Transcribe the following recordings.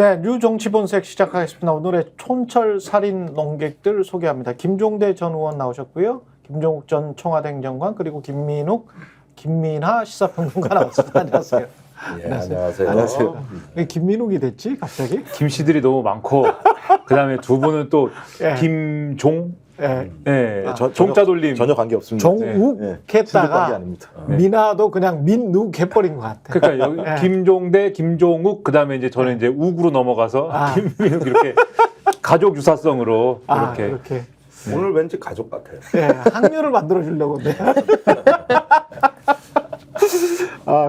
네, 뉴정치본색 시작하겠습니다. 오늘의 촌철 살인 농객들 소개합니다. 김종대 전 의원 나오셨고요. 김종욱 전 청와대 행정관 그리고 김민하 시사평론가 나왔습니다. 안녕하세요. 예, 안녕하세요. 안녕하세요. 왜 김민욱이 됐지 갑자기? 김씨들이 너무 많고 그다음에 두 분은 또 예. 김종, 예. 예, 아, 종자 돌림. 전혀 관계 없습니다. 종욱 네. 했다가 관계 아닙니다. 민하도 그냥 민욱 해버린 것 같아. 그러니까 여기 예. 김종대, 김종욱 그다음에 이제 저는 이제 욱으로 넘어가서 김민욱 이렇게 가족 유사성으로 이렇게. 그렇게. 오늘 왠지 가족 같아요. 예, 학렬을 만들어 주려고 네.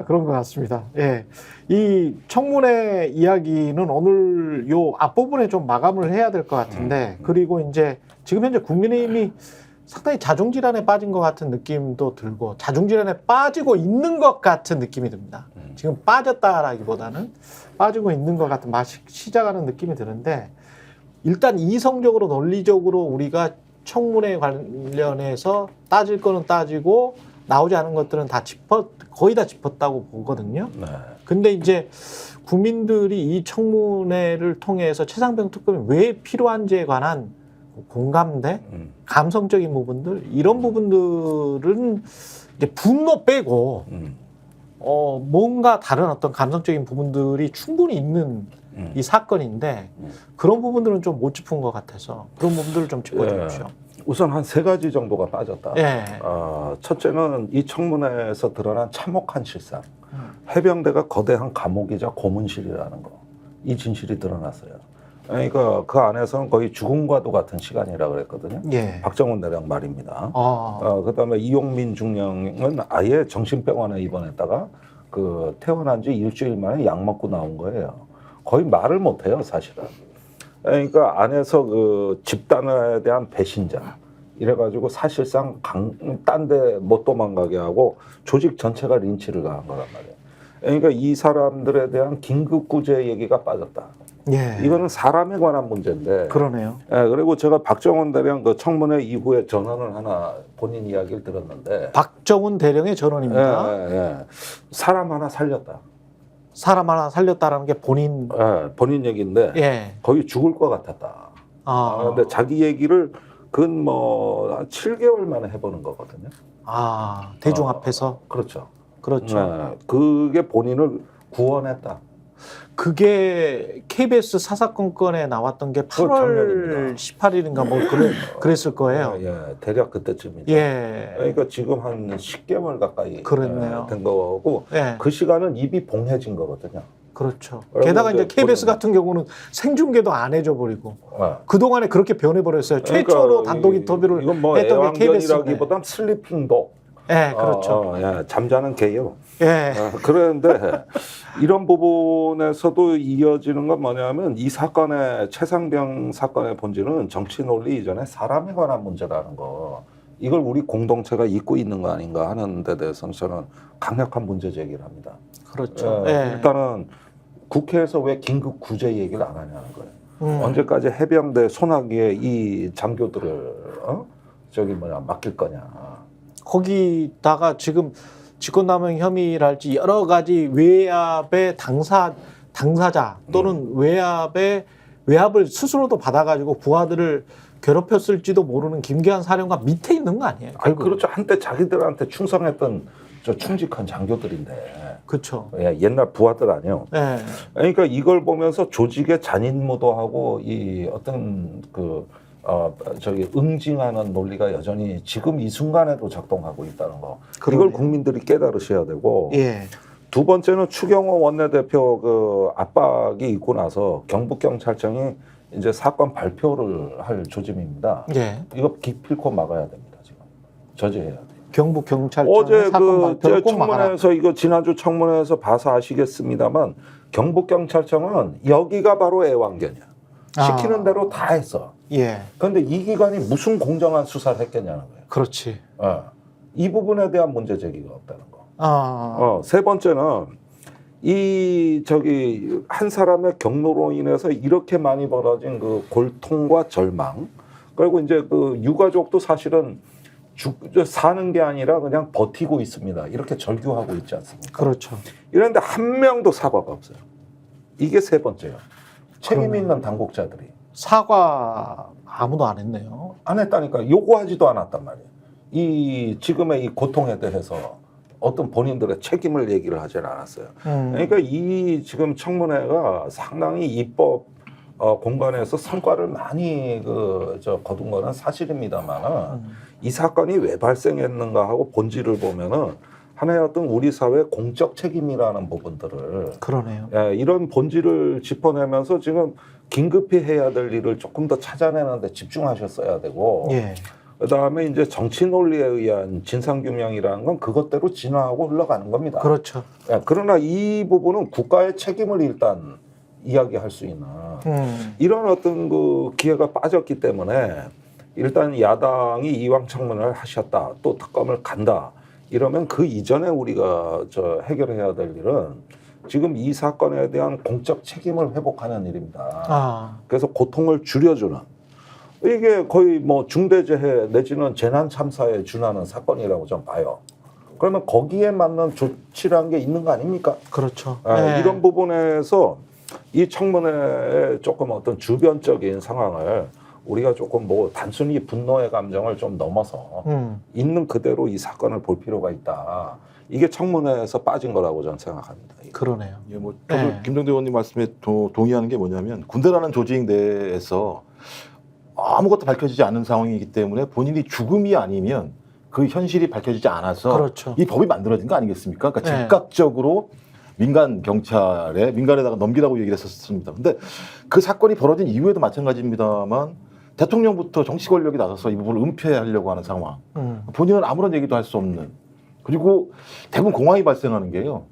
그런 것 같습니다. 예. 이 청문회 이야기는 오늘 요 앞부분에 좀 마감을 해야 될 것 같은데, 그리고 이제 지금 현재 국민의힘이 상당히 자중질환에 빠진 것 같은 느낌도 들고, 자중질환에 빠지고 있는 것 같은 느낌이 듭니다. 지금 빠졌다라기보다는 빠지고 있는 것 같은 맛이 시작하는 느낌이 드는데, 일단 이성적으로 논리적으로 우리가 청문회 관련해서 따질 거는 따지고 나오지 않은 것들은 다 거의 다 짚었다고 보거든요. 네. 근데 이제 국민들이 이 청문회를 통해서 최상병 특검이 왜 필요한지에 관한 공감대, 감성적인 부분들, 이런 부분들은 이제 분노 빼고 뭔가 다른 어떤 감성적인 부분들이 충분히 있는 이 사건인데 그런 부분들은 좀 못 짚은 것 같아서 그런 부분들을 좀 짚어주십시오. 우선 한 세 가지 정도가 빠졌다. 예. 첫째는 이 청문회에서 드러난 참혹한 실상. 해병대가 거대한 감옥이자 고문실이라는 거. 이 진실이 드러났어요. 그러니까 그 안에서는 거의 죽음과도 같은 시간이라고 그랬거든요. 예. 박정훈 대령 말입니다. 아. 그다음에 이용민 중령은 아예 정신병원에 입원했다가 그 퇴원한 지 일주일 만에 약 먹고 나온 거예요. 거의 말을 못해요, 사실은. 그러니까 안에서 그 집단에 대한 배신자 이래가지고 사실상 딴 데 못 도망가게 하고 조직 전체가 린치를 가한 거란 말이에요. 그러니까 이 사람들에 대한 긴급 구제 얘기가 빠졌다. 예. 이거는 사람에 관한 문제인데. 그러네요. 그리고 제가 박정훈 대령 그 청문회 이후에 전언을 하나 본인 이야기를 들었는데. 박정훈 대령의 전언입니다. 사람 하나 살렸다. 사람 하나 살렸다라는 게 본인. 본인 얘기인데. 예. 거의 죽을 것 같았다. 근데 자기 얘기를 근 뭐 한 7개월 만에 해보는 거거든요. 대중 앞에서. 그렇죠. 그렇죠. 그게 본인을 구원했다. 그게 KBS 사사건건에 나왔던 게 8월 작년입니다. 18일인가 뭐 그랬을 거예요. 대략 그때쯤이죠. 예. 그러니까 지금 한 10개월 가까이 그랬네요. 된 거고 예. 그 시간은 입이 봉해진 거거든요. 그렇죠. 그리고 게다가 이제 이제 KBS 본인- 같은 경우는 생중계도 안 해줘 버리고 그동안에 그렇게 변해버렸어요. 최초로 그러니까 단독 인터뷰를 이건 뭐 했던 게 KBS인데. 애완견이라기보단 슬리핑독. 예, 그렇죠. 잠자는 개요. 예. 그런데 이런 부분에서도 이어지는 건 뭐냐면 이 사건의 최상병 사건의 본질은 정치 논리 이전에 사람에 관한 문제라는 거. 이걸 우리 공동체가 잊고 있는 거 아닌가 하는 데 대해서는 저는 강력한 문제 제기를 합니다. 그렇죠. 예. 일단은 국회에서 왜 긴급 구제 얘기를 안 하냐는 거예요. 음. 언제까지 해병대 소나기에 이 장교들을 맡길 거냐. 거기다가 지금 직권남용 혐의랄지 여러 가지 외압의 당사자 또는 외압을 스스로도 받아가지고 부하들을 괴롭혔을지도 모르는 김계한 사령관 밑에 있는 거 아니에요? 그렇죠. 한때 자기들한테 충성했던 저 충직한 장교들인데. 그렇죠. 옛날 부하들 아니에요. 예. 그러니까 이걸 보면서 조직의 잔인무도하고 이 어떤 응징하는 논리가 여전히 지금 이 순간에도 작동하고 있다는 거. 그러네요. 이걸 국민들이 깨달으셔야 되고. 예. 두 번째는 추경호 원내대표 그 압박이 있고 나서 경북경찰청이 이제 사건 발표를 할 조짐입니다. 예. 이거 기필코 막아야 됩니다. 지금 저지해야 돼요. 경북 경찰청 어제 사건 발표를 꼭 막아라. 청문회에서 이거 지난주 청문회에서 봐서 아시겠습니다만 경북 경찰청은 여기가 바로 애완견이야. 시키는 대로 다 했어. 예. 그런데 이 기관이 무슨 공정한 수사를 했겠냐는 거예요. 그렇지. 이 부분에 대한 문제 제기가 없다는 거. 세 번째는 한 사람의 경로로 인해서 이렇게 많이 벌어진 그 골통과 절망, 그리고 이제 그 유가족도 사실은 사는 게 아니라 그냥 버티고 있습니다. 이렇게 절규하고 있지 않습니까? 그렇죠. 이런데 한 명도 사과가 없어요. 이게 세 번째예요. 책임 있는 당국자들이 사과 아무도 안 했네요. 안 했다니까. 요구하지도 않았단 말이에요. 이 지금의 이 고통에 대해서 어떤 본인들의 책임을 얘기를 하질 않았어요. 그러니까 이 지금 청문회가 상당히 입법 공간에서 성과를 많이 거둔 거는 사실입니다만은 이 사건이 왜 발생했는가 하고 본질을 보면은 하나의 어떤 우리 사회 공적 책임이라는 부분들을 그러네요. 이런 본질을 짚어내면서 지금 긴급히 해야 될 일을 조금 더 찾아내는데 집중하셨어야 되고 예. 그다음에 이제 정치 논리에 의한 진상규명이라는 건 그것대로 진화하고 흘러가는 겁니다. 그렇죠. 그러나 이 부분은 국가의 책임을 일단 이야기할 수 있는 이런 어떤 그 기회가 빠졌기 때문에 일단 야당이 이왕 청문회를 하셨다 또 특검을 간다 이러면 그 이전에 우리가 해결해야 될 일은 지금 이 사건에 대한 공적 책임을 회복하는 일입니다. 그래서 고통을 줄여주는 이게 거의 뭐 중대재해 내지는 재난참사에 준하는 사건이라고 좀 봐요. 그러면 거기에 맞는 조치라는 게 있는 거 아닙니까? 그렇죠. 네. 이런 부분에서 이 청문회의 조금 어떤 주변적인 상황을 우리가 조금 뭐 단순히 분노의 감정을 좀 넘어서 있는 그대로 이 사건을 볼 필요가 있다. 이게 청문회에서 빠진 거라고 저는 생각합니다. 그러네요. 예, 뭐 저도 김정대 의원님 말씀에 동의하는 게 뭐냐면 군대라는 조직 내에서 아무것도 밝혀지지 않은 상황이기 때문에 본인이 죽음이 아니면 그 현실이 밝혀지지 않아서 그렇죠. 이 법이 만들어진 거 아니겠습니까? 그러니까 네. 즉각적으로 민간에다가 넘기라고 얘기를 했었습니다. 근데 그 사건이 벌어진 이후에도 마찬가지입니다만 대통령부터 정치 권력이 나서서 이 부분을 은폐하려고 하는 상황. 본인은 아무런 얘기도 할 수 없는. 그리고 대부분 공황이 발생하는 게요.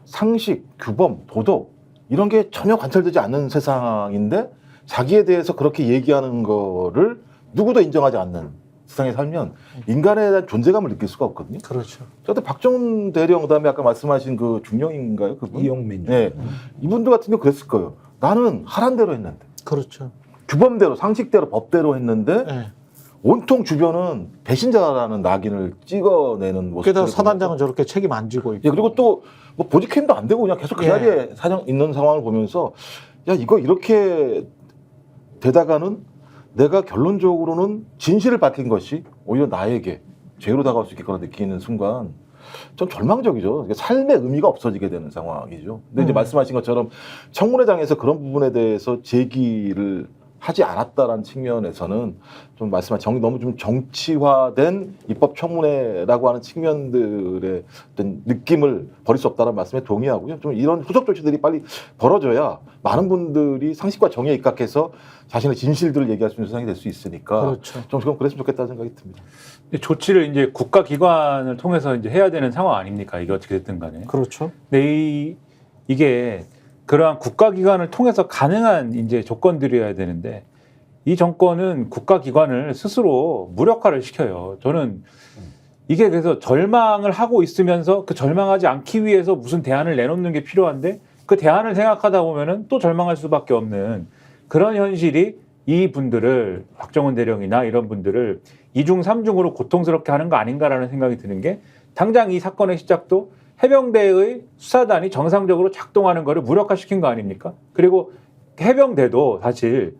상식, 규범, 도덕 이런 게 전혀 관철되지 않는 세상인데 자기에 대해서 그렇게 얘기하는 거를 누구도 인정하지 않는 세상에 살면 인간에 대한 존재감을 느낄 수가 없거든요. 그렇죠. 저때 박정훈 대령 그다음에 아까 말씀하신 그 중령인가요? 그분? 이용민. 네. 이분들 같은 경우 그랬을 거예요. 나는 하란 대로 했는데 그렇죠. 규범대로 상식대로 법대로 했는데 네. 온통 주변은 배신자라는 낙인을 찍어내는 모습. 게다가 사단장은 저렇게 책임 안 지고 있고. 예, 그리고 또 뭐 보직캠도 안 되고 그냥 계속 그 예. 자리에 있는 상황을 보면서 야 이거 이렇게 되다가는 내가 결론적으로는 진실을 밝힌 것이 오히려 나에게 죄로 다가올 수 있겠구나 느끼는 순간 좀 절망적이죠. 삶의 의미가 없어지게 되는 상황이죠. 근데 이제 말씀하신 것처럼 청문회장에서 그런 부분에 대해서 제기를 하지 않았다라는 측면에서는 좀 말씀하신 너무 좀 정치화된 입법 청문회라고 하는 측면들의 어떤 느낌을 버릴 수 없다는 말씀에 동의하고요. 좀 이런 후속 조치들이 빨리 벌어져야 많은 분들이 상식과 정의에 입각해서 자신의 진실들을 얘기할 수 있는 세상이 될 수 있으니까 그렇죠. 좀 그랬으면 좋겠다는 생각이 듭니다. 조치를 이제 국가기관을 통해서 이제 해야 되는 상황 아닙니까? 이게 어떻게 됐든 간에. 그렇죠. 근데 이게 그러한 국가기관을 통해서 가능한 이제 조건들이어야 되는데 이 정권은 국가기관을 스스로 무력화를 시켜요. 저는 이게 그래서 절망을 하고 있으면서 그 절망하지 않기 위해서 무슨 대안을 내놓는 게 필요한데 그 대안을 생각하다 보면은 또 절망할 수밖에 없는 그런 현실이 이 분들을 박정훈 대령이나 이런 분들을 이중 삼중으로 고통스럽게 하는 거 아닌가라는 생각이 드는 게 당장 이 사건의 시작도 해병대의 수사단이 정상적으로 작동하는 거를 무력화시킨 거 아닙니까? 그리고 해병대도 사실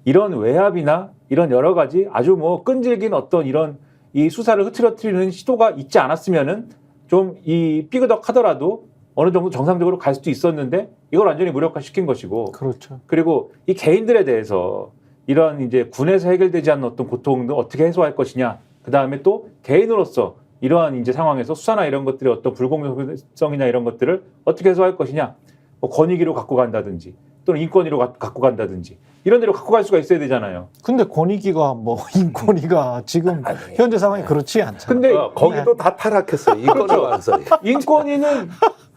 이런 외압이나 이런 여러 가지 아주 뭐 끈질긴 어떤 이런 이 수사를 흐트러뜨리는 시도가 있지 않았으면은 좀 이 삐그덕하더라도 어느 정도 정상적으로 갈 수도 있었는데 이걸 완전히 무력화시킨 것이고 그렇죠. 그리고 이 개인들에 대해서 이런 이제 군에서 해결되지 않는 어떤 고통도 어떻게 해소할 것이냐 그 다음에 또 개인으로서 이러한 이제 상황에서 수사나 이런 것들의 어떤 불공정성이나 이런 것들을 어떻게 해소할 것이냐, 뭐 권익위로 갖고 간다든지 또는 인권위로 갖고 간다든지 이런 데로 갖고 갈 수가 있어야 되잖아요. 근데 권익위가 뭐 인권위가 지금 현재 상황이 그렇지 않잖아요. 근데 거기도 다 타락했어요. 이거는 완전히.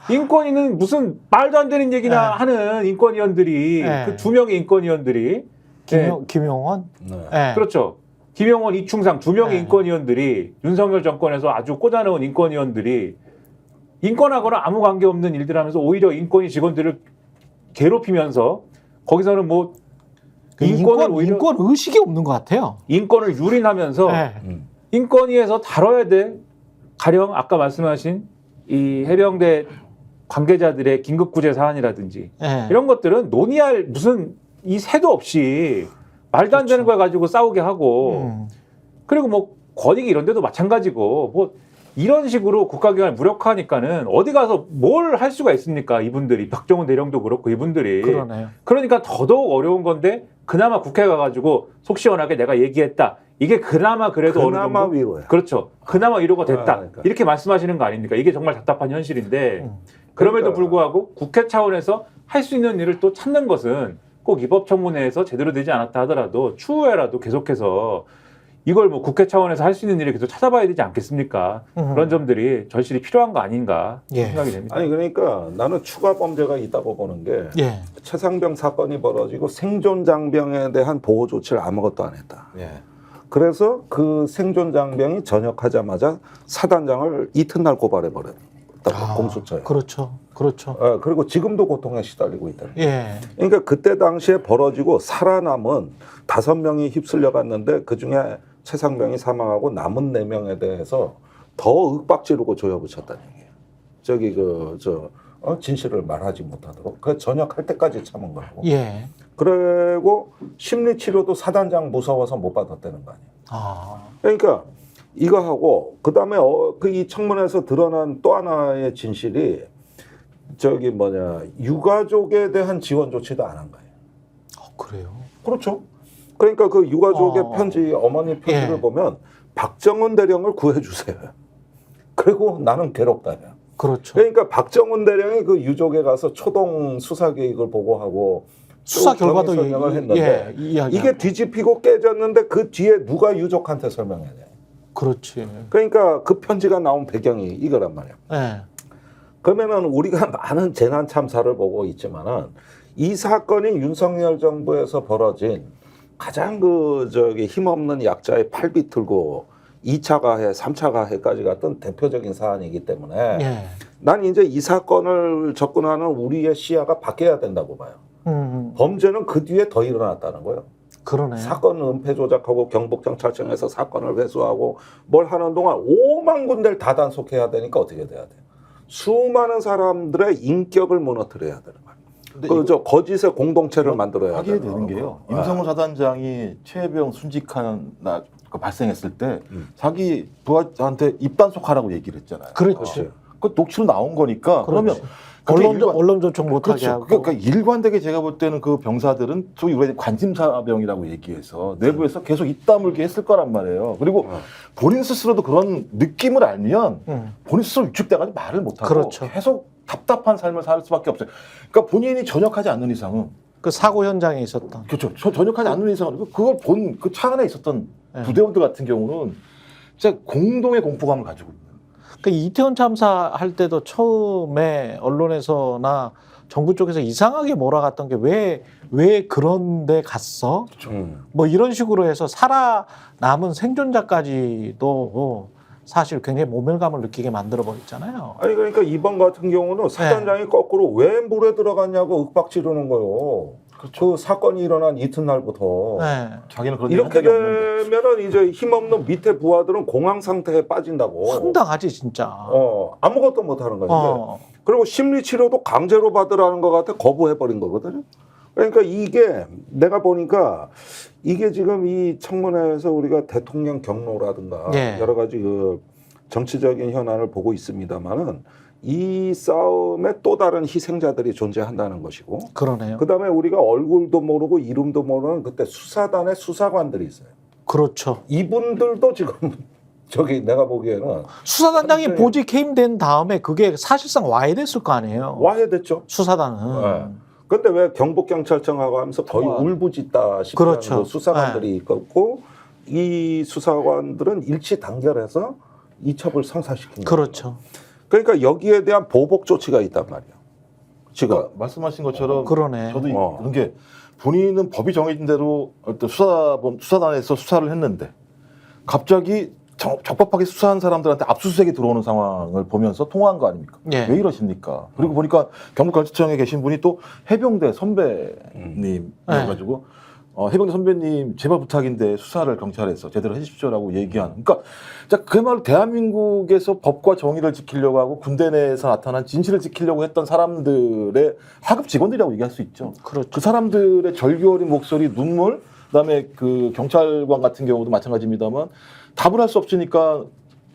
인권위는 무슨 말도 안 되는 얘기나 하는 인권위원들이 그 두 명의 인권위원들이 김용원? 네. 네. 그렇죠. 김영원, 이충상 두 명의 네. 인권위원들이 윤석열 정권에서 아주 꽂아놓은 인권위원들이 인권하고는 아무 관계없는 일들 하면서 오히려 인권위 직원들을 괴롭히면서 거기서는 뭐 인권을 오히려 인권 의식이 없는 것 같아요. 인권을 유린하면서 네. 인권위에서 다뤄야 될 가령 아까 말씀하신 이 해병대 관계자들의 긴급구제 사안이라든지 네. 이런 것들은 논의할 무슨 이 새도 없이 말도 안 되는 걸 가지고 싸우게 하고 그리고 뭐 권익 이런 데도 마찬가지고 뭐 이런 식으로 국가기관을 무력화하니까는 어디 가서 뭘 할 수가 있습니까? 이분들이 박정훈 대령도 그렇고 이분들이 그러네요. 그러니까 더더욱 어려운 건데 그나마 국회 가가지고 속 시원하게 내가 얘기했다. 이게 그나마 그래도 어느 그나마 정도 위로야. 그렇죠. 그나마 위로가 됐다. 그러니까. 이렇게 말씀하시는 거 아닙니까? 이게 정말 답답한 현실인데 그럼에도 그러니까. 불구하고 국회 차원에서 할 수 있는 일을 또 찾는 것은 꼭 입법청문회에서 제대로 되지 않았다 하더라도 추후에라도 계속해서 이걸 뭐 국회 차원에서 할 수 있는 일을 계속 찾아봐야 되지 않겠습니까? 그런 점들이 절실히 필요한 거 아닌가 예. 생각이 됩니다. 아니 그러니까 나는 추가 범죄가 있다고 보는 게 예. 최상병 사건이 벌어지고 생존 장병에 대한 보호 조치를 아무것도 안 했다. 예. 그래서 그 생존 장병이 전역하자마자 사단장을 이튿날 고발해 버렸다. 공수처에. 그렇죠. 그렇죠. 그리고 지금도 고통에 시달리고 있다. 예. 그러니까 그때 당시에 벌어지고 살아남은 5명이 휩쓸려 갔는데 그 중에 최상병이 사망하고 남은 4명에 대해서 더 윽박지르고 조여붙였다는 얘기예요. 진실을 말하지 못하도록. 그 전역할 때까지 참은 거고. 예. 그리고 심리치료도 사단장 무서워서 못 받았다는 거 아니에요. 아. 그러니까 이거 하고 그다음에 이 청문회에서 드러난 또 하나의 진실이 유가족에 대한 지원 조치도 안 한 거예요. 그래요. 그렇죠. 그러니까 그 유가족의 편지, 어머니 편지를 예. 보면 박정훈 대령을 구해주세요. 그리고 나는 괴롭다요. 그렇죠. 그러니까 박정훈 대령이 그 유족에 가서 초동 수사 계획을 보고하고 수사 쭉 결과도 설명을 했는데 이게 뒤집히고 깨졌는데 그 뒤에 누가 유족한테 설명해야 돼. 그렇지. 그러니까 그 편지가 나온 배경이 이거란 말이야. 예. 그러면은 우리가 많은 재난 참사를 보고 있지만은 이 사건이 윤석열 정부에서 벌어진 가장 힘없는 약자의 팔 비틀고 2차 가해, 3차 가해까지 갔던 대표적인 사안이기 때문에 예. 난 이제 이 사건을 접근하는 우리의 시야가 바뀌어야 된다고 봐요. 범죄는 그 뒤에 더 일어났다는 거예요. 그러네. 사건 은폐 조작하고 경북경찰청에서 사건을 회수하고 뭘 하는 동안 5만 군데를 다 단속해야 되니까 어떻게 돼야 돼요? 수많은 사람들의 인격을 무너뜨려야 되는 거예요. 거짓의 공동체를 만들어야 확인이 되는 되는 게요. 임성훈 사단장이 최혜병 순직한 발생했을 때 자기 부하한테 입단속하라고 얘기를 했잖아요. 그렇지. 그 녹취로 나온 거니까 그러면 언론 접촉 못하게 그렇죠. 하고. 그러니까 일관되게 제가 볼 때는 그 병사들은 소위 우리가 관심사병이라고 얘기해서 내부에서 계속 입다물게 했을 거란 말이에요. 그리고 본인 스스로도 그런 느낌을 알면 본인 스스로 위축돼가지고 말을 못하고 그렇죠. 계속 답답한 삶을 살 수밖에 없어요. 그러니까 본인이 전역하지 않는 이상은 그 사고 현장에 있었던. 그렇죠. 전역하지 않는 이상은 그걸 본 그 차 안에 있었던 부대원들 같은 경우는 진짜 공동의 공포감을 가지고 있는. 그 이태원 참사할 때도 처음에 언론에서나 정부 쪽에서 이상하게 몰아갔던 게 왜 그런 데 갔어? 뭐 이런 식으로 해서 살아남은 생존자까지도 사실 굉장히 모멸감을 느끼게 만들어 버렸잖아요. 아니 그러니까 이번 같은 경우는 사단장이 거꾸로 왜 물에 들어갔냐고 윽박 지르는 거예요. 그 사건이 일어난 이튿날부터. 네. 자기는 그런 이렇게 되면은 이제 힘없는 밑에 부하들은 공황 상태에 빠진다고. 황당하지 진짜. 아무것도 못 하는 거예요. 그리고 심리 치료도 강제로 받으라는 것 같아 거부해 버린 거거든요. 그러니까 이게 내가 보니까 이게 지금 이 청문회에서 우리가 대통령 경로라든가 여러 가지 그 정치적인 현안을 보고 있습니다만은 이 싸움에 또 다른 희생자들이 존재한다는 것이고. 그러네요. 그다음에 우리가 얼굴도 모르고 이름도 모르는 그때 수사단의 수사관들이 있어요. 그렇죠. 이분들도 지금 내가 보기에는 수사단장이 보직 해임된 다음에 그게 사실상 와해됐을 거 아니에요. 와해됐죠. 수사단은. 네. 근데 왜 경북경찰청하고 하면서 거의 울부짖다시피 그렇죠. 하는 수사관들이 있고 이 수사관들은 일치 단결해서 이첩을 성사시킨 거예요. 그렇죠. 그러니까 여기에 대한 보복 조치가 있단 말이에요. 지금 그러니까 말씀하신 것처럼 그러네. 저도 그런 게 본인은 법이 정해진 대로 어떤 수사단에서 수사를 했는데 갑자기 적법하게 수사한 사람들한테 압수수색이 들어오는 상황을 보면서 통화한 거 아닙니까? 왜 이러십니까? 그리고 보니까 경북경찰청에 계신 분이 또 해병대 선배님이어가지고 해병대 선배님 제발 부탁인데 수사를 경찰에서 제대로 해주십시오라고 얘기한. 그러니까 그야말로 대한민국에서 법과 정의를 지키려고 하고 군대 내에서 나타난 진실을 지키려고 했던 사람들의 하급 직원들이라고 얘기할 수 있죠. 그렇죠. 그 사람들의 절규 어린 목소리, 눈물, 그다음에 그 경찰관 같은 경우도 마찬가지입니다만 답을 할 수 없으니까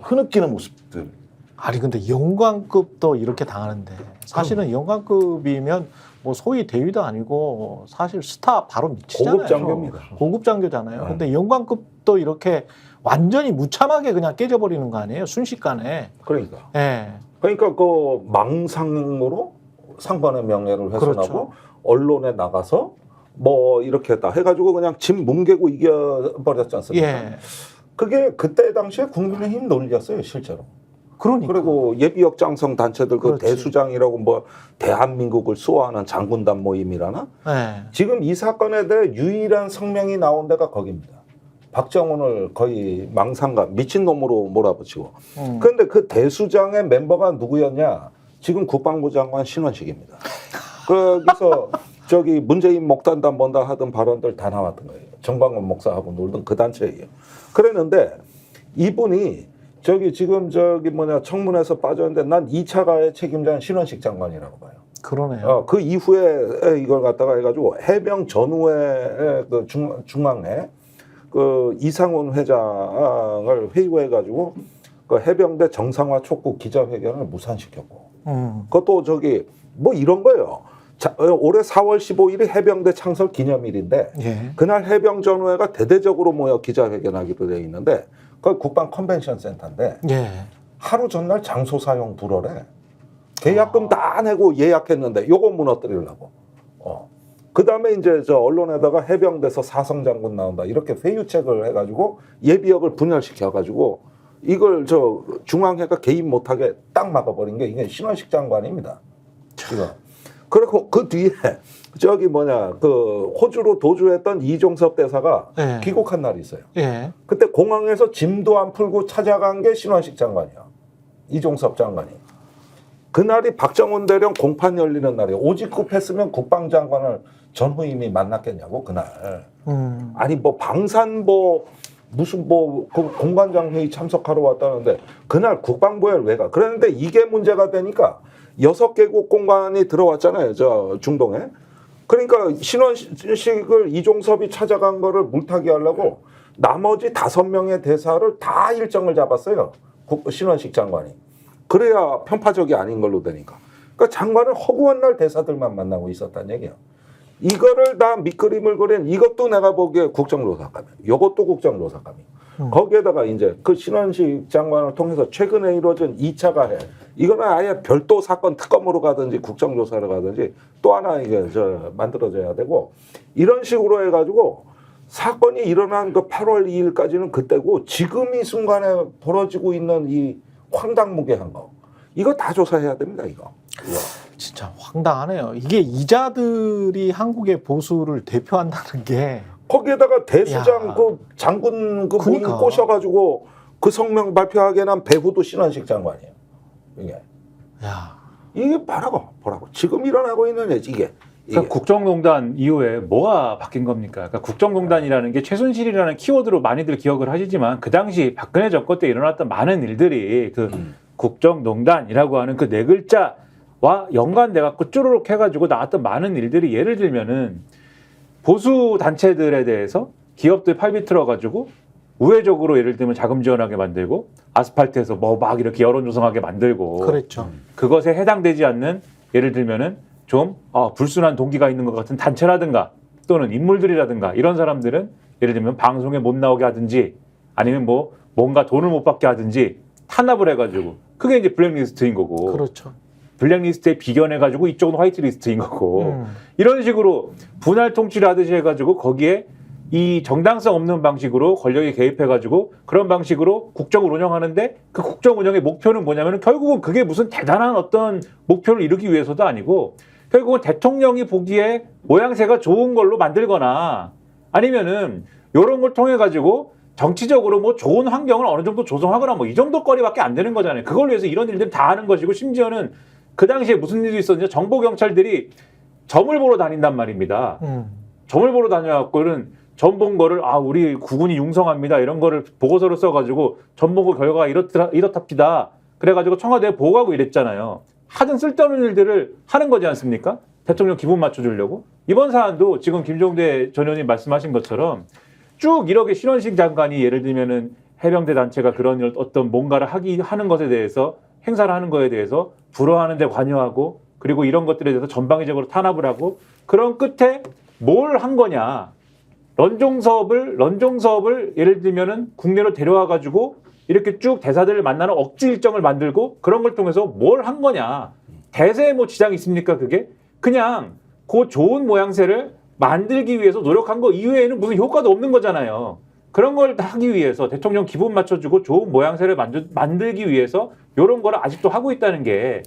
흐느끼는 모습들. 아니 근데 영관급도 이렇게 당하는데 사실은 영관급이면 뭐 소위 대위도 아니고 사실 스타 바로 미치잖아요. 고급 장교입니다. 고급 장교잖아요. 근데 영관급도 이렇게 완전히 무참하게 그냥 깨져버리는 거 아니에요? 순식간에. 그러니까. 예. 그러니까 그 망상으로 상관의 명예를 훼손하고 그렇죠. 언론에 나가서 뭐 이렇게 다 해가지고 그냥 집 뭉개고 이겨버렸지 않습니까? 예. 그게 그때 당시에 국민의힘 논리였어요, 실제로. 그러니까. 그리고 예비역장성 단체들 그 그렇지. 대수장이라고 뭐 대한민국을 수호하는 장군단 모임이라나 예. 지금 이 사건에 대해 유일한 성명이 나온 데가 거기입니다. 박정훈을 거의 망상가 미친놈으로 몰아붙이고. 그런데 그 대수장의 멤버가 누구였냐? 지금 국방부 장관 신원식입니다. 거기서 저기 문재인 목단단 뭔다 하던 발언들 다 나왔던 거예요. 정광훈 목사하고 놀던 그 단체예요. 그랬는데 이분이 지금 청문회에서 빠졌는데 난 2차 가해 책임자는 신원식 장관이라고 봐요. 그러네요. 그 이후에 이걸 갖다가 해가지고 해병 전후에 그 중앙에 그 이상훈 회장을 회유해가지고 그 해병대 정상화 촉구 기자회견을 무산시켰고 그것도 뭐 이런 거예요. 올해 4월 15일이 해병대 창설 기념일인데 예. 그날 해병 전후회가 대대적으로 모여 기자회견하기로 되어 있는데 그 국방 컨벤션 센터인데 예. 하루 전날 장소 사용 불허래. 계약금 다 내고 예약했는데 요거 무너뜨리려고. 그 다음에 이제 언론에다가 해병대에서 사성장군 나온다 이렇게 회유책을 해가지고 예비역을 분열시켜가지고 이걸 중앙회가 개입 못하게 딱 막아버린 게 이게 신원식 장관입니다. 이거. 그리고 그 뒤에 그 호주로 도주했던 이종섭 대사가 예. 귀국한 날이 있어요. 예. 그때 공항에서 짐도 안 풀고 찾아간 게 신원식 장관이야. 이종섭 장관이. 그날이 박정훈 대령 공판 열리는 날이에요. 오직급했으면 국방장관을 전후임이 만났겠냐고 그날. 아니 뭐 방산 무슨 그 공관장 회의 참석하러 왔다는데 그날 국방부에 왜 가? 그랬는데 이게 문제가 되니까 6개국 공관이 들어왔잖아요. 중동에. 그러니까 신원식을 이종섭이 찾아간 거를 물타기 하려고 나머지 5명의 대사를 다 일정을 잡았어요. 신원식 장관이. 그래야 편파적이 아닌 걸로 되니까. 그러니까 장관은 허구한 날 대사들만 만나고 있었다는 얘기예요. 이거를 다 밑그림을 그린 이것도 내가 보기에 국정조사감이에요. 이것도 국정조사감이에요. 거기에다가 이제 그 신원식 장관을 통해서 최근에 이루어진 2차 가해 이거는 아예 별도 사건 특검으로 가든지 국정조사를 가든지 또 하나 이게 만들어져야 되고 이런 식으로 해가지고 사건이 일어난 그 8월 2일까지는 그때고 지금 이 순간에 벌어지고 있는 이 황당무계한 거 이거 다 조사해야 됩니다. 이거. 진짜 황당하네요. 이게 이자들이 한국의 보수를 대표한다는 게 거기에다가 대수장 야. 그 장군 그 문 그러니까. 꼬셔가지고 그 성명 발표하게 난 배후도 신원식 장관이에요. 야. 이게 뭐라고 지금 일어나고 있는 이게. 그러니까 국정농단 이후에 뭐가 바뀐 겁니까? 그러니까 국정농단이라는 게 최순실이라는 키워드로 많이들 기억을 하시지만 그 당시 박근혜 정권 때 일어났던 많은 일들이 그 국정농단이라고 하는 그 네 글자와 연관돼 갖고 쭈루룩 해가지고 나왔던 많은 일들이 예를 들면은 보수 단체들에 대해서 기업들 팔비 틀어가지고 우회적으로 예를 들면 자금 지원하게 만들고 아스팔트에서 뭐 막 이렇게 여론 조성하게 만들고 그랬죠. 그것에 해당되지 않는 예를 들면은 좀 불순한 동기가 있는 것 같은 단체라든가 또는 인물들이라든가 이런 사람들은 예를 들면 방송에 못 나오게 하든지 아니면 뭐 뭔가 돈을 못 받게 하든지 탄압을 해가지고 그게 이제 블랙리스트인 거고 그렇죠. 블랙리스트에 비견해가지고 이쪽은 화이트리스트인 거고 이런 식으로 분할 통치를 하듯이 해가지고 거기에 이 정당성 없는 방식으로 권력이 개입해가지고 그런 방식으로 국정을 운영하는데 그 국정 운영의 목표는 뭐냐면 결국은 그게 무슨 대단한 어떤 목표를 이루기 위해서도 아니고 결국은 대통령이 보기에 모양새가 좋은 걸로 만들거나 아니면은 이런 걸 통해 가지고 정치적으로 뭐 좋은 환경을 어느 정도 조성하거나 뭐 이 정도 거리밖에 안 되는 거잖아요. 그걸 위해서 이런 일들을 다 하는 것이고 심지어는 그 당시에 무슨 일이 있었냐 정보 경찰들이 점을 보러 다닌단 말입니다. 점을 보러 다녀갖고는 점 본 거를 우리 국군이 융성합니다 이런 거를 보고서를 써가지고 점 보고 결과가 이렇답니다. 그래가지고 청와대에 보고하고 이랬잖아요. 하든 쓸데없는 일들을 하는 거지 않습니까? 대통령 기분 맞춰주려고. 이번 사안도 지금 김종대 전 의원님 말씀하신 것처럼 쭉 이렇게 신원식 장관이 예를 들면은 해병대 단체가 그런 어떤 뭔가를 하는 것에 대해서 행사를 하는 거에 대해서 불허하는 데 관여하고 그리고 이런 것들에 대해서 전방위적으로 탄압을 하고 그런 끝에 뭘 한 거냐. 런종섭을 예를 들면은 국내로 데려와 가지고 이렇게 쭉 대사들을 만나는 억지 일정을 만들고 그런 걸 통해서 뭘 한 거냐. 대세에 뭐 지장이 있습니까 그게? 그냥 그 좋은 모양새를 만들기 위해서 노력한 거 이외에는 무슨 효과도 없는 거잖아요. 그런 걸 하기 위해서 대통령 기분 맞춰주고 좋은 모양새를 만들기 위해서 이런 거를 아직도 하고 있다는 게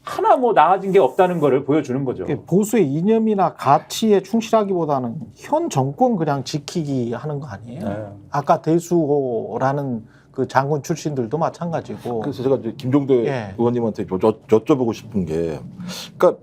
하나 뭐 나아진 게 없다는 거를 보여주는 거죠. 보수의 이념이나 가치에 충실하기보다는 현 정권 그냥 지키기 하는 거 아니에요? 네. 아까 대수호라는 그 장군 출신들도 마찬가지고. 그래서 제가 이제 김종대 예. 의원님한테 여쭤보고 싶은 게, 그러니까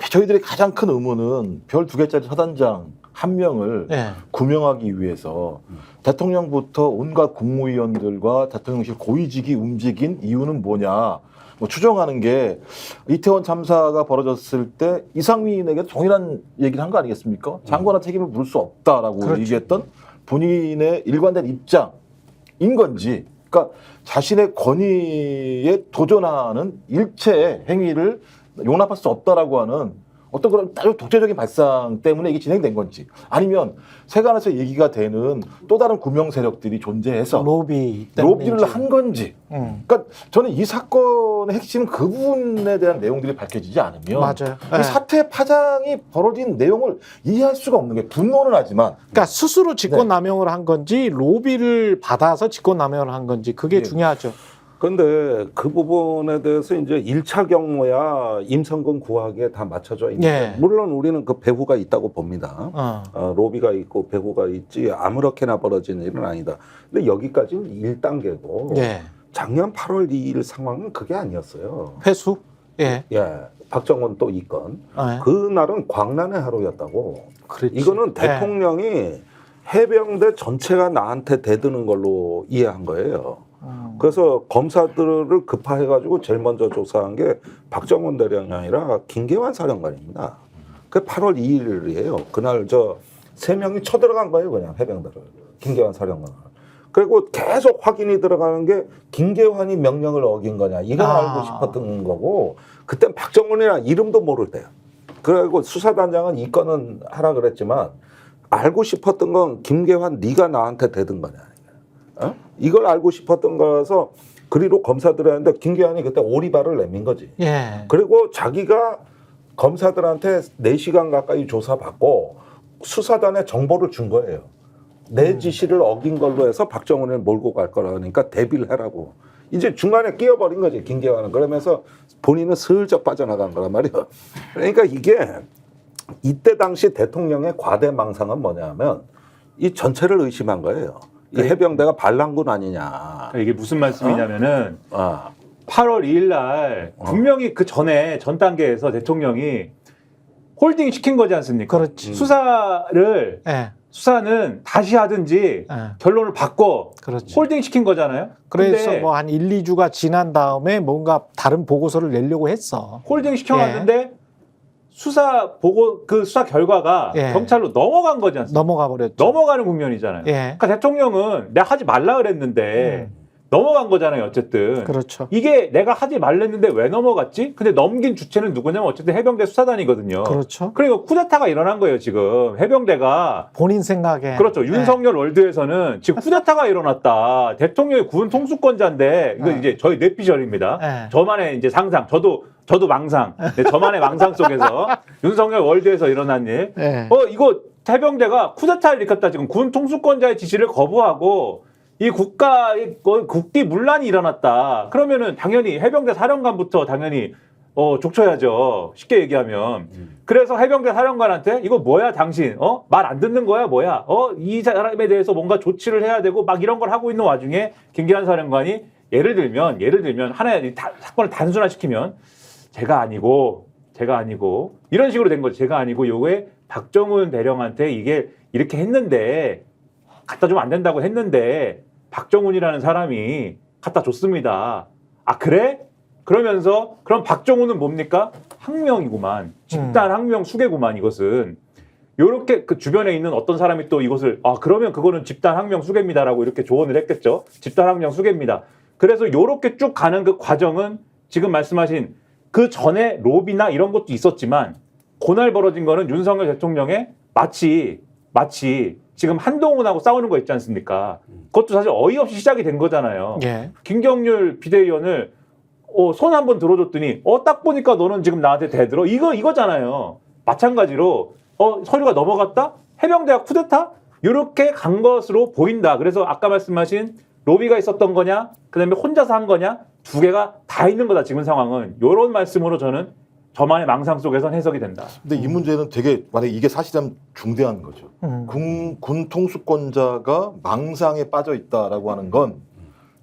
저희들의 가장 큰 의문은 별 2개짜리 사단장 한 명을 예. 구명하기 위해서 대통령부터 온갖 국무위원들과 대통령실 고위직이 움직인 이유는 뭐냐. 뭐 추정하는 게 이태원 참사가 벌어졌을 때 이상민에게 동일한 얘기를 한 거 아니겠습니까? 장관의 책임을 물을 수 없다라고 그렇죠. 얘기했던 본인의 일관된 입장인 건지, 그러니까 자신의 권위에 도전하는 일체의 행위를 용납할 수 없다라고 하는 어떤 그런 아주 독재적인 발상 때문에 이게 진행된 건지, 아니면 세간에서 얘기가 되는 또 다른 구명 세력들이 존재해서 로비를 로비를 한 건지. 그러니까 저는 이 사건의 핵심은 그 부분에 대한 내용들이 밝혀지지 않으면 맞아요. 이 사태 파장이 벌어진 내용을 이해할 수가 없는 게, 분노는 하지만 그러니까 스스로 직권남용을 한 건지 로비를 받아서 직권남용을 한 건지 그게 예. 중요하죠. 근데 그 부분에 대해서 이제 1차 경로야 임성근 구하기에 다 맞춰져 있는데 예. 물론 우리는 그 배후가 있다고 봅니다. 로비가 있고 배후가 있지 아무렇게나 벌어진 일은 아니다. 근데 여기까지는 1단계고 예. 작년 8월 2일 상황은 그게 아니었어요. 회수? 예. 예, 박정원 또 이건 예. 그날은 광란의 하루였다고. 그렇지. 이거는 예. 대통령이 해병대 전체가 나한테 대드는 걸로 이해한 거예요. 그래서 검사들을 급파해가지고 제일 먼저 조사한 게 박정원 대령이 아니라 김계환 사령관입니다. 그 8월 2일이에요. 그날 저 3명이 쳐들어간 거예요, 그냥 해병대를. 김계환 사령관. 그리고 계속 확인이 들어가는 게 김계환이 명령을 어긴 거냐, 이걸 알고 싶었던 거고, 그땐 박정원이라는 이름도 모를 때요. 그리고 수사단장은 이 건은 하라 그랬지만 알고 싶었던 건 김계환 네가 나한테 대든 거냐. 이걸 알고 싶었던 거라서 그리로 검사들 했는데 김계환이 그때 오리발을 내민 거지. 예. 그리고 자기가 검사들한테 4시간 가까이 조사받고 수사단에 정보를 준 거예요. 내 지시를 어긴 걸로 해서 박정원을 몰고 갈 거라니까 대비를 하라고. 이제 중간에 끼어버린 거지, 김계환은. 그러면서 본인은 슬쩍 빠져나간 거란 말이에요. 그러니까 이게 이때 당시 대통령의 과대망상은 뭐냐면 이 전체를 의심한 거예요. 이 해병대가 반란군 아니냐. 이게 무슨 말씀이냐면은 8월 2일 날 분명히 그 전에 전 단계에서 대통령이 홀딩 시킨 거지 않습니까? 그렇지. 수사는 다시 하든지 예. 결론을 바꿔 그렇지. 홀딩 시킨 거잖아요. 그래서 근데 뭐 한 1, 2주가 지난 다음에 뭔가 다른 보고서를 내려고 했어. 홀딩 시켜놨는데 수사 보고 그 수사 결과가 예. 경찰로 넘어간 거지 않습니까? 넘어가 버렸죠. 넘어가는 국면이잖아요. 예. 그러니까 대통령은 내가 하지 말라 그랬는데 넘어간 거잖아요. 어쨌든. 그렇죠. 이게 내가 하지 말랬는데 왜 넘어갔지? 근데 넘긴 주체는 누구냐면 어쨌든 해병대 수사단이거든요. 그렇죠. 그러니까 쿠데타가 일어난 거예요. 지금 해병대가. 본인 생각에. 그렇죠. 예. 윤석열 월드에서는 지금 쿠데타가 일어났다. 대통령이 군 통수권자인데 이거 이제 저희 뇌피셜입니다. 예. 저만의 이제 상상. 저도 망상. 네, 저만의 망상 속에서 윤석열 월드에서 일어난 일. 예. 이거 해병대가 쿠데타를 일으켰다. 지금 군 통수권자의 지시를 거부하고 이 국기 문란이 일어났다. 그러면은 당연히 해병대 사령관부터 당연히 족쳐야죠. 쉽게 얘기하면. 그래서 해병대 사령관한테 이거 뭐야 당신? 말 안 듣는 거야 뭐야? 이 사람에 대해서 뭔가 조치를 해야 되고 막 이런 걸 하고 있는 와중에 김기환 사령관이 예를 들면 하나의 사건을 단순화시키면 제가 아니고 이런 식으로 된 거죠. 제가 아니고 요게 박정훈 대령한테 이게 이렇게 했는데 갖다 주면 안 된다고 했는데 박정훈이라는 사람이 갖다 줬습니다. 아 그래? 그러면서 그럼 박정훈은 뭡니까? 항명이구만. 집단 항명 수괴구만 이것은. 요렇게 그 주변에 있는 어떤 사람이 또 이것을 그러면 그거는 집단 항명 수괴입니다라고 이렇게 조언을 했겠죠. 집단 항명 수괴입니다. 그래서 요렇게 쭉 가는 그 과정은 지금 말씀하신 그 전에 로비나 이런 것도 있었지만 그날 벌어진 거는 윤석열 대통령의 마치 지금 한동훈하고 싸우는 거 있지 않습니까? 그것도 사실 어이없이 시작이 된 거잖아요. 예. 김경률 비대위원을 손 한번 들어줬더니 딱 보니까 너는 지금 나한테 대들어 이거잖아요. 마찬가지로 서류가 넘어갔다? 해병대학 쿠데타? 이렇게 간 것으로 보인다. 그래서 아까 말씀하신 로비가 있었던 거냐? 그다음에 혼자서 한 거냐? 두 개가 다 있는 거다. 지금 상황은. 이런 말씀으로 저는 저만의 망상 속에선 해석이 된다. 근데 이 문제는 되게 만약에 이게 사실은 중대한 거죠. 군 통수권자가 망상에 빠져 있다라고 하는 건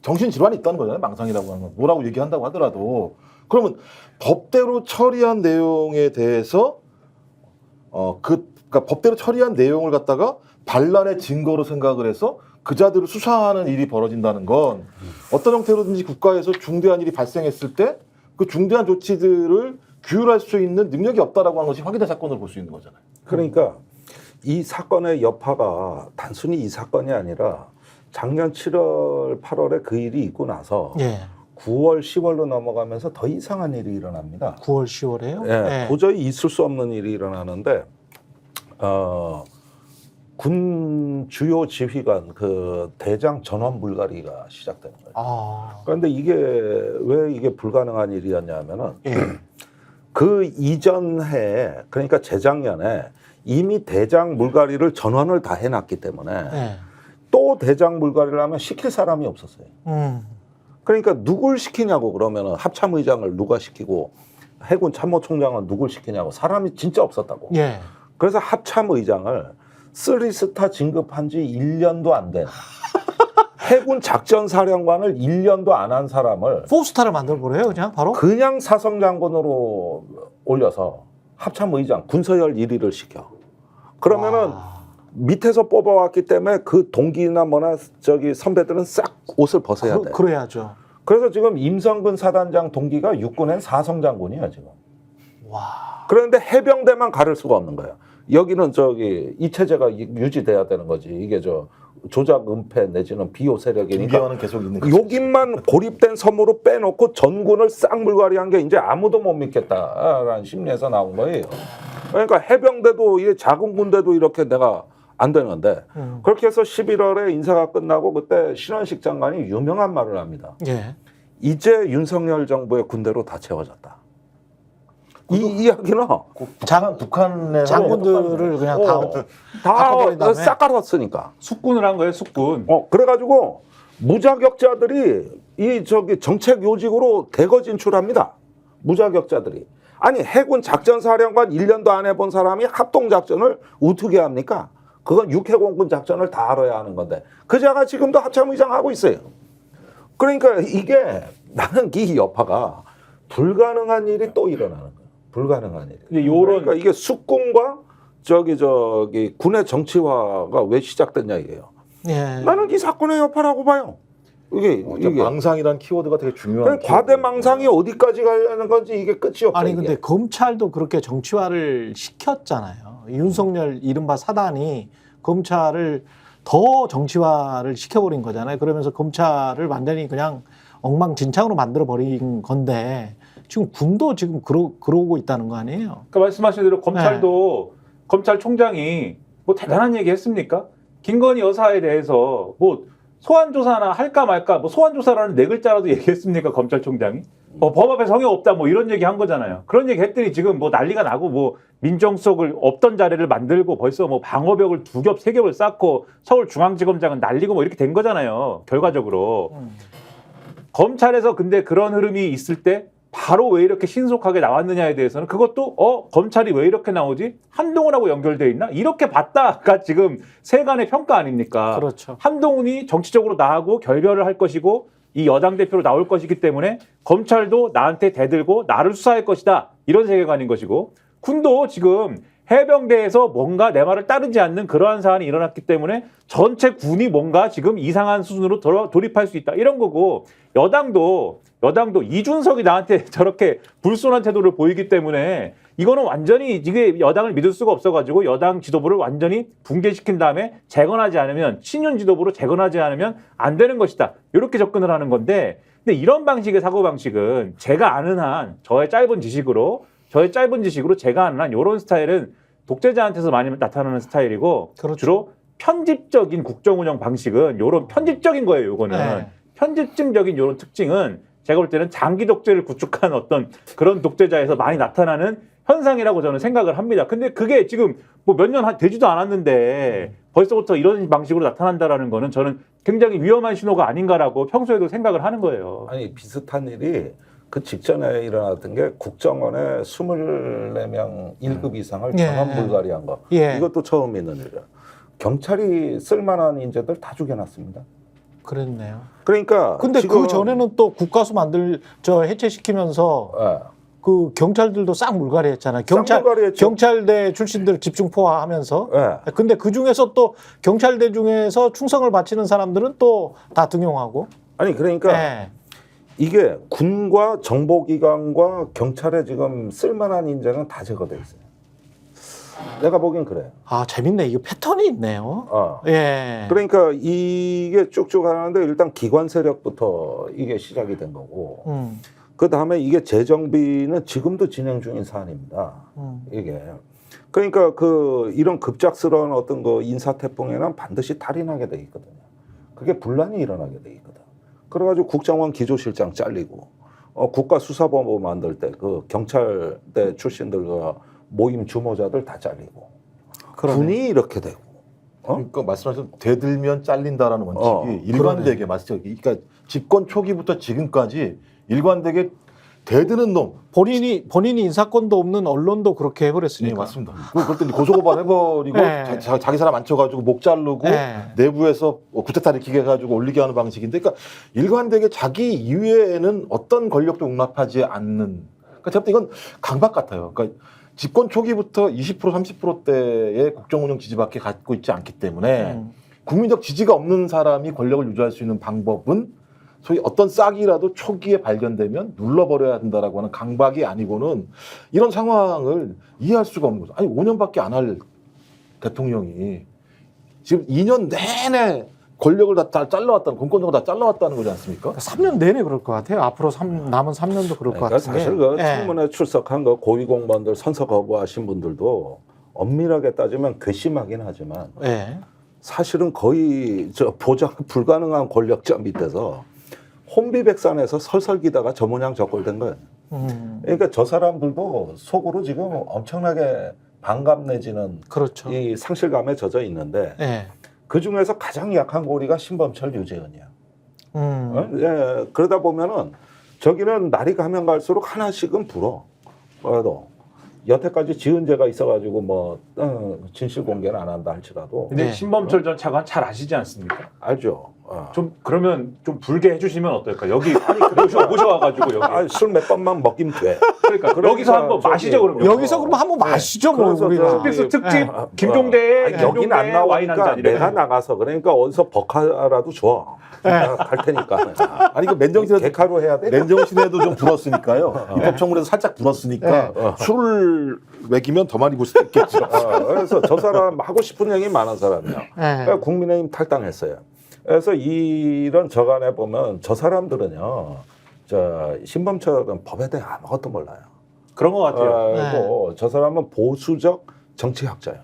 정신질환이 있다는 거잖아요. 망상이라고 하는 건. 뭐라고 얘기한다고 하더라도. 그러면 법대로 처리한 내용에 대해서 그러니까 법대로 처리한 내용을 갖다가 반란의 증거로 생각을 해서 그자들을 수사하는 일이 벌어진다는 건 어떤 형태로든지 국가에서 중대한 일이 발생했을 때 그 중대한 조치들을 규율할 수 있는 능력이 없다라고 하는 것이 확인된 사건으로 볼 수 있는 거잖아요. 그러니까 이 사건의 여파가 단순히 이 사건이 아니라 작년 7월, 8월에 그 일이 있고 나서 예. 9월, 10월로 넘어가면서 더 이상한 일이 일어납니다. 9월, 10월에요? 예, 도저히 있을 수 없는 일이 일어나는데 군 주요 지휘관 그 대장 전원 불가리가 시작되는 거예요. 그런데 이게 왜 이게 불가능한 일이었냐면은 예. 그 이전 해에 그러니까 재작년에 이미 대장 물갈이를 전원을 다 해놨기 때문에 예. 또 대장 물갈이를 하면 시킬 사람이 없었어요. 그러니까 누굴 시키냐고 그러면은 합참의장을 누가 시키고 해군 참모총장은 누굴 시키냐고 사람이 진짜 없었다고. 예. 그래서 합참의장을 3스타 진급한 지 1년도 안 된 해군 작전사령관을 1년도 안 한 사람을 4스타를 만들어 버려요, 그냥 바로? 그냥 사성장군으로 올려서 합참의장 군서열 1위를 시켜. 그러면은 밑에서 뽑아왔기 때문에 그 동기나 뭐나 선배들은 싹 옷을 벗어야 돼. 그래야죠. 그래서 지금 임성근 사단장 동기가 육군엔 사성장군이야 지금. 와. 그런데 해병대만 가를 수가 없는 거야. 여기는 이 체제가 유지돼야 되는 거지. 이게 조작 은폐 내지는 비호 세력이니까. 인계화는 계속 있는 거죠. 여기만 고립된 섬으로 빼놓고 전군을 싹 물갈이한 게 이제 아무도 못 믿겠다라는 심리에서 나온 거예요. 그러니까 해병대도 이 작은 군대도 이렇게 내가 안 되는데 그렇게 해서 11월에 인사가 끝나고 그때 신원식 장관이 유명한 말을 합니다. 예. 이제 윤석열 정부의 군대로 다 채워졌다. 이 이야기는 북한의 장군들을 그냥 다 싹 깔았으니까. 숙군을 한 거예요, 숙군. 그래가지고 무자격자들이 정책 요직으로 대거 진출합니다. 무자격자들이. 아니 해군 작전사령관 1년도 안 해본 사람이 합동작전을 어떻게 합니까? 그건 육해공군 작전을 다 알아야 하는 건데 그자가 지금도 합참의장 하고 있어요. 그러니까 이게 나는 이 여파가 불가능한 일이 또 일어나는 거예요. 불가능한 일. 근데 요런 그러니까 이게 숙군과 군의 정치화가 왜 시작됐냐 이게요. 예. 나는 이 사건의 여파라고 봐요. 이게 망상이란 키워드가 되게 중요한. 과대 망상이 어디까지 가려는 건지 이게 끝이 없어요. 아니 근데 검찰도 그렇게 정치화를 시켰잖아요. 윤석열 이른바 사단이 검찰을 더 정치화를 시켜버린 거잖아요. 그러면서 검찰을 완전히 그냥 엉망진창으로 만들어 버린 건데 지금 군도 지금 그러고 있다는 거 아니에요? 그러니까 말씀하신 대로 검찰도 검찰총장이 뭐 대단한 얘기 했습니까? 김건희 여사에 대해서 뭐 소환 조사나 할까 말까 뭐 소환 조사라는 네 글자라도 얘기했습니까? 검찰총장이 법 앞에 성역 없다 뭐 이런 얘기 한 거잖아요. 그런 얘기 했더니 지금 뭐 난리가 나고 뭐 민정수석을 없던 자리를 만들고 벌써 뭐 방어벽을 2겹 3겹을 쌓고 서울중앙지검장은 날리고 뭐 이렇게 된 거잖아요. 결과적으로 검찰에서 근데 그런 흐름이 있을 때 바로 왜 이렇게 신속하게 나왔느냐에 대해서는 그것도 검찰이 왜 이렇게 나오지? 한동훈하고 연결돼 있나? 이렇게 봤다가 지금 세간의 평가 아닙니까? 그렇죠. 한동훈이 정치적으로 나하고 결별을 할 것이고 이 여당 대표로 나올 것이기 때문에 검찰도 나한테 대들고 나를 수사할 것이다. 이런 세계관인 것이고 군도 지금 해병대에서 뭔가 내 말을 따르지 않는 그러한 사안이 일어났기 때문에 전체 군이 뭔가 지금 이상한 수준으로 돌입할 수 있다. 이런 거고 여당도 이준석이 나한테 저렇게 불손한 태도를 보이기 때문에 이거는 완전히 이게 여당을 믿을 수가 없어가지고 여당 지도부를 완전히 붕괴시킨 다음에 재건하지 않으면 친윤 지도부로 재건하지 않으면 안 되는 것이다. 이렇게 접근을 하는 건데 근데 이런 방식의 사고방식은 제가 아는 한 저의 짧은 지식으로 제가 아는 한 이런 스타일은 독재자한테서 많이 나타나는 스타일이고 그렇죠. 주로 편집적인 국정운영 방식은 이런 편집적인 거예요. 요거는 네. 편집증적인 이런 특징은 제가 볼 때는 장기 독재를 구축한 어떤 그런 독재자에서 많이 나타나는 현상이라고 저는 생각을 합니다. 근데 그게 지금 뭐 몇 년 되지도 않았는데 벌써부터 이런 방식으로 나타난다라는 거는 저는 굉장히 위험한 신호가 아닌가라고 평소에도 생각을 하는 거예요. 아니 비슷한 일이 그 직전에 일어났던 게 국정원에 24명 1급 이상을 예. 전원 불가리한 거. 예. 이것도 처음 있는 일이야. 경찰이 쓸만한 인재들 다 죽여놨습니다. 그랬네요. 그러니까 근데 지금, 그 전에는 또 국가수 해체시키면서 예. 그 경찰들도 싹 물갈이 했잖아요. 물갈이 했죠. 경찰대 출신들 집중 포화하면서. 예. 근데 그 중에서 또 경찰대 중에서 충성을 바치는 사람들은 또 다 등용하고. 아니 그러니까 예. 이게 군과 정보기관과 경찰에 지금 쓸만한 인재는 다 제거돼 있어요. 내가 보기엔 그래. 아, 재밌네. 이게 패턴이 있네요. 예. 그러니까 이게 쭉쭉 하는데 일단 기관 세력부터 이게 시작이 된 거고 그 다음에 이게 재정비는 지금도 진행 중인 사안입니다. 이게 그러니까 그 이런 급작스러운 어떤 그 인사태풍에는 반드시 탈인하게 돼 있거든요. 그게 분란이 일어나게 돼 있거든. 그래가지고 국정원 기조실장 잘리고 국가수사본부 만들 때 그 경찰대 출신들과 모임 주모자들 다 잘리고 그러네. 군이 이렇게 되고 그러니까 말씀하신 대들면 잘린다라는 원칙이 일관되게 맞죠. 그러니까 집권 초기부터 지금까지 일관되게 대드는 놈. 본인이 인사권도 없는 언론도 그렇게 네, 해버렸으니까. 맞습니다. 그럴 때 고소고발 해버리고 네. 자기 사람 앉혀가지고 목 자르고 네. 내부에서 구태타 일으키게 해가지고 올리게 하는 방식인데, 그러니까 일관되게 자기 이외에는 어떤 권력도 용납하지 않는. 그러니까 제가 볼 때 이건 강박 같아요. 그러니까 집권 초기부터 20% 30%대의 국정운영 지지밖에 갖고 있지 않기 때문에 국민적 지지가 없는 사람이 권력을 유지할 수 있는 방법은 소위 어떤 싹이라도 초기에 발견되면 눌러버려야 된다라고 하는 강박이 아니고는 이런 상황을 이해할 수가 없는 거죠. 아니 5년밖에 안 할 대통령이 지금 2년 내내 권력을 다 잘라왔다는, 공권력을 다 잘라왔다는 거지 않습니까? 3년 내내 그럴 것 같아요. 앞으로 남은 3년도 그럴 것 그러니까 같은데. 사실 그 예. 청문회 출석한 그 고위공무원들 선서 거부하신 분들도 엄밀하게 따지면 괘씸하긴 하지만 예. 사실은 거의 저 보장 불가능한 권력자 밑에서 혼비백산에서 설설기다가 저 모양 저꼴 된 거예요. 그러니까 저 사람들도 속으로 지금 엄청나게 반감 내지는 그렇죠. 이 상실감에 젖어 있는데 예. 그 중에서 가장 약한 고리가 신범철, 유재현이야. 예, 그러다 보면은 저기는 날이 가면 갈수록 하나씩은 불어. 그래도 여태까지 지은 죄가 있어가지고 뭐 진실 공개는 안 한다 할지라도 근데 네. 신범철 전 차관 잘 아시지 않습니까? 알죠. 좀 그러면 좀 불게 해주시면 어떨까? 여기 모셔와가지고 여기. 술 몇 번만 먹긴 돼. 그러니까 여기서 한번 저기 마시죠 그러면. 여기서 그럼 한번 마시죠. 뭐 그래서 우리가. 스픽스 특집 예. 김종대의 여기는 안 와인 한 나오니까 잔이래. 내가 나가서 그러니까 어디서 버카라도 줘. 내가 갈 테니까. 아니 그 맨정신에도 개카로 해야 돼. 맨정신에도 좀 불었으니까요. 입법청문회에서 살짝 불었으니까 술을 먹이면 더 많이 볼 수도 있겠죠. 그래서 저 사람 하고 싶은 얘기 많은 사람이야. 예. 그러니까 국민의힘 탈당했어요. 그래서 이런 저간에 보면 저 사람들은요, 저 신범철은 법에 대해 아무것도 몰라요. 그런 것 같아요. 그리고 저 사람은 보수적 정치학자예요.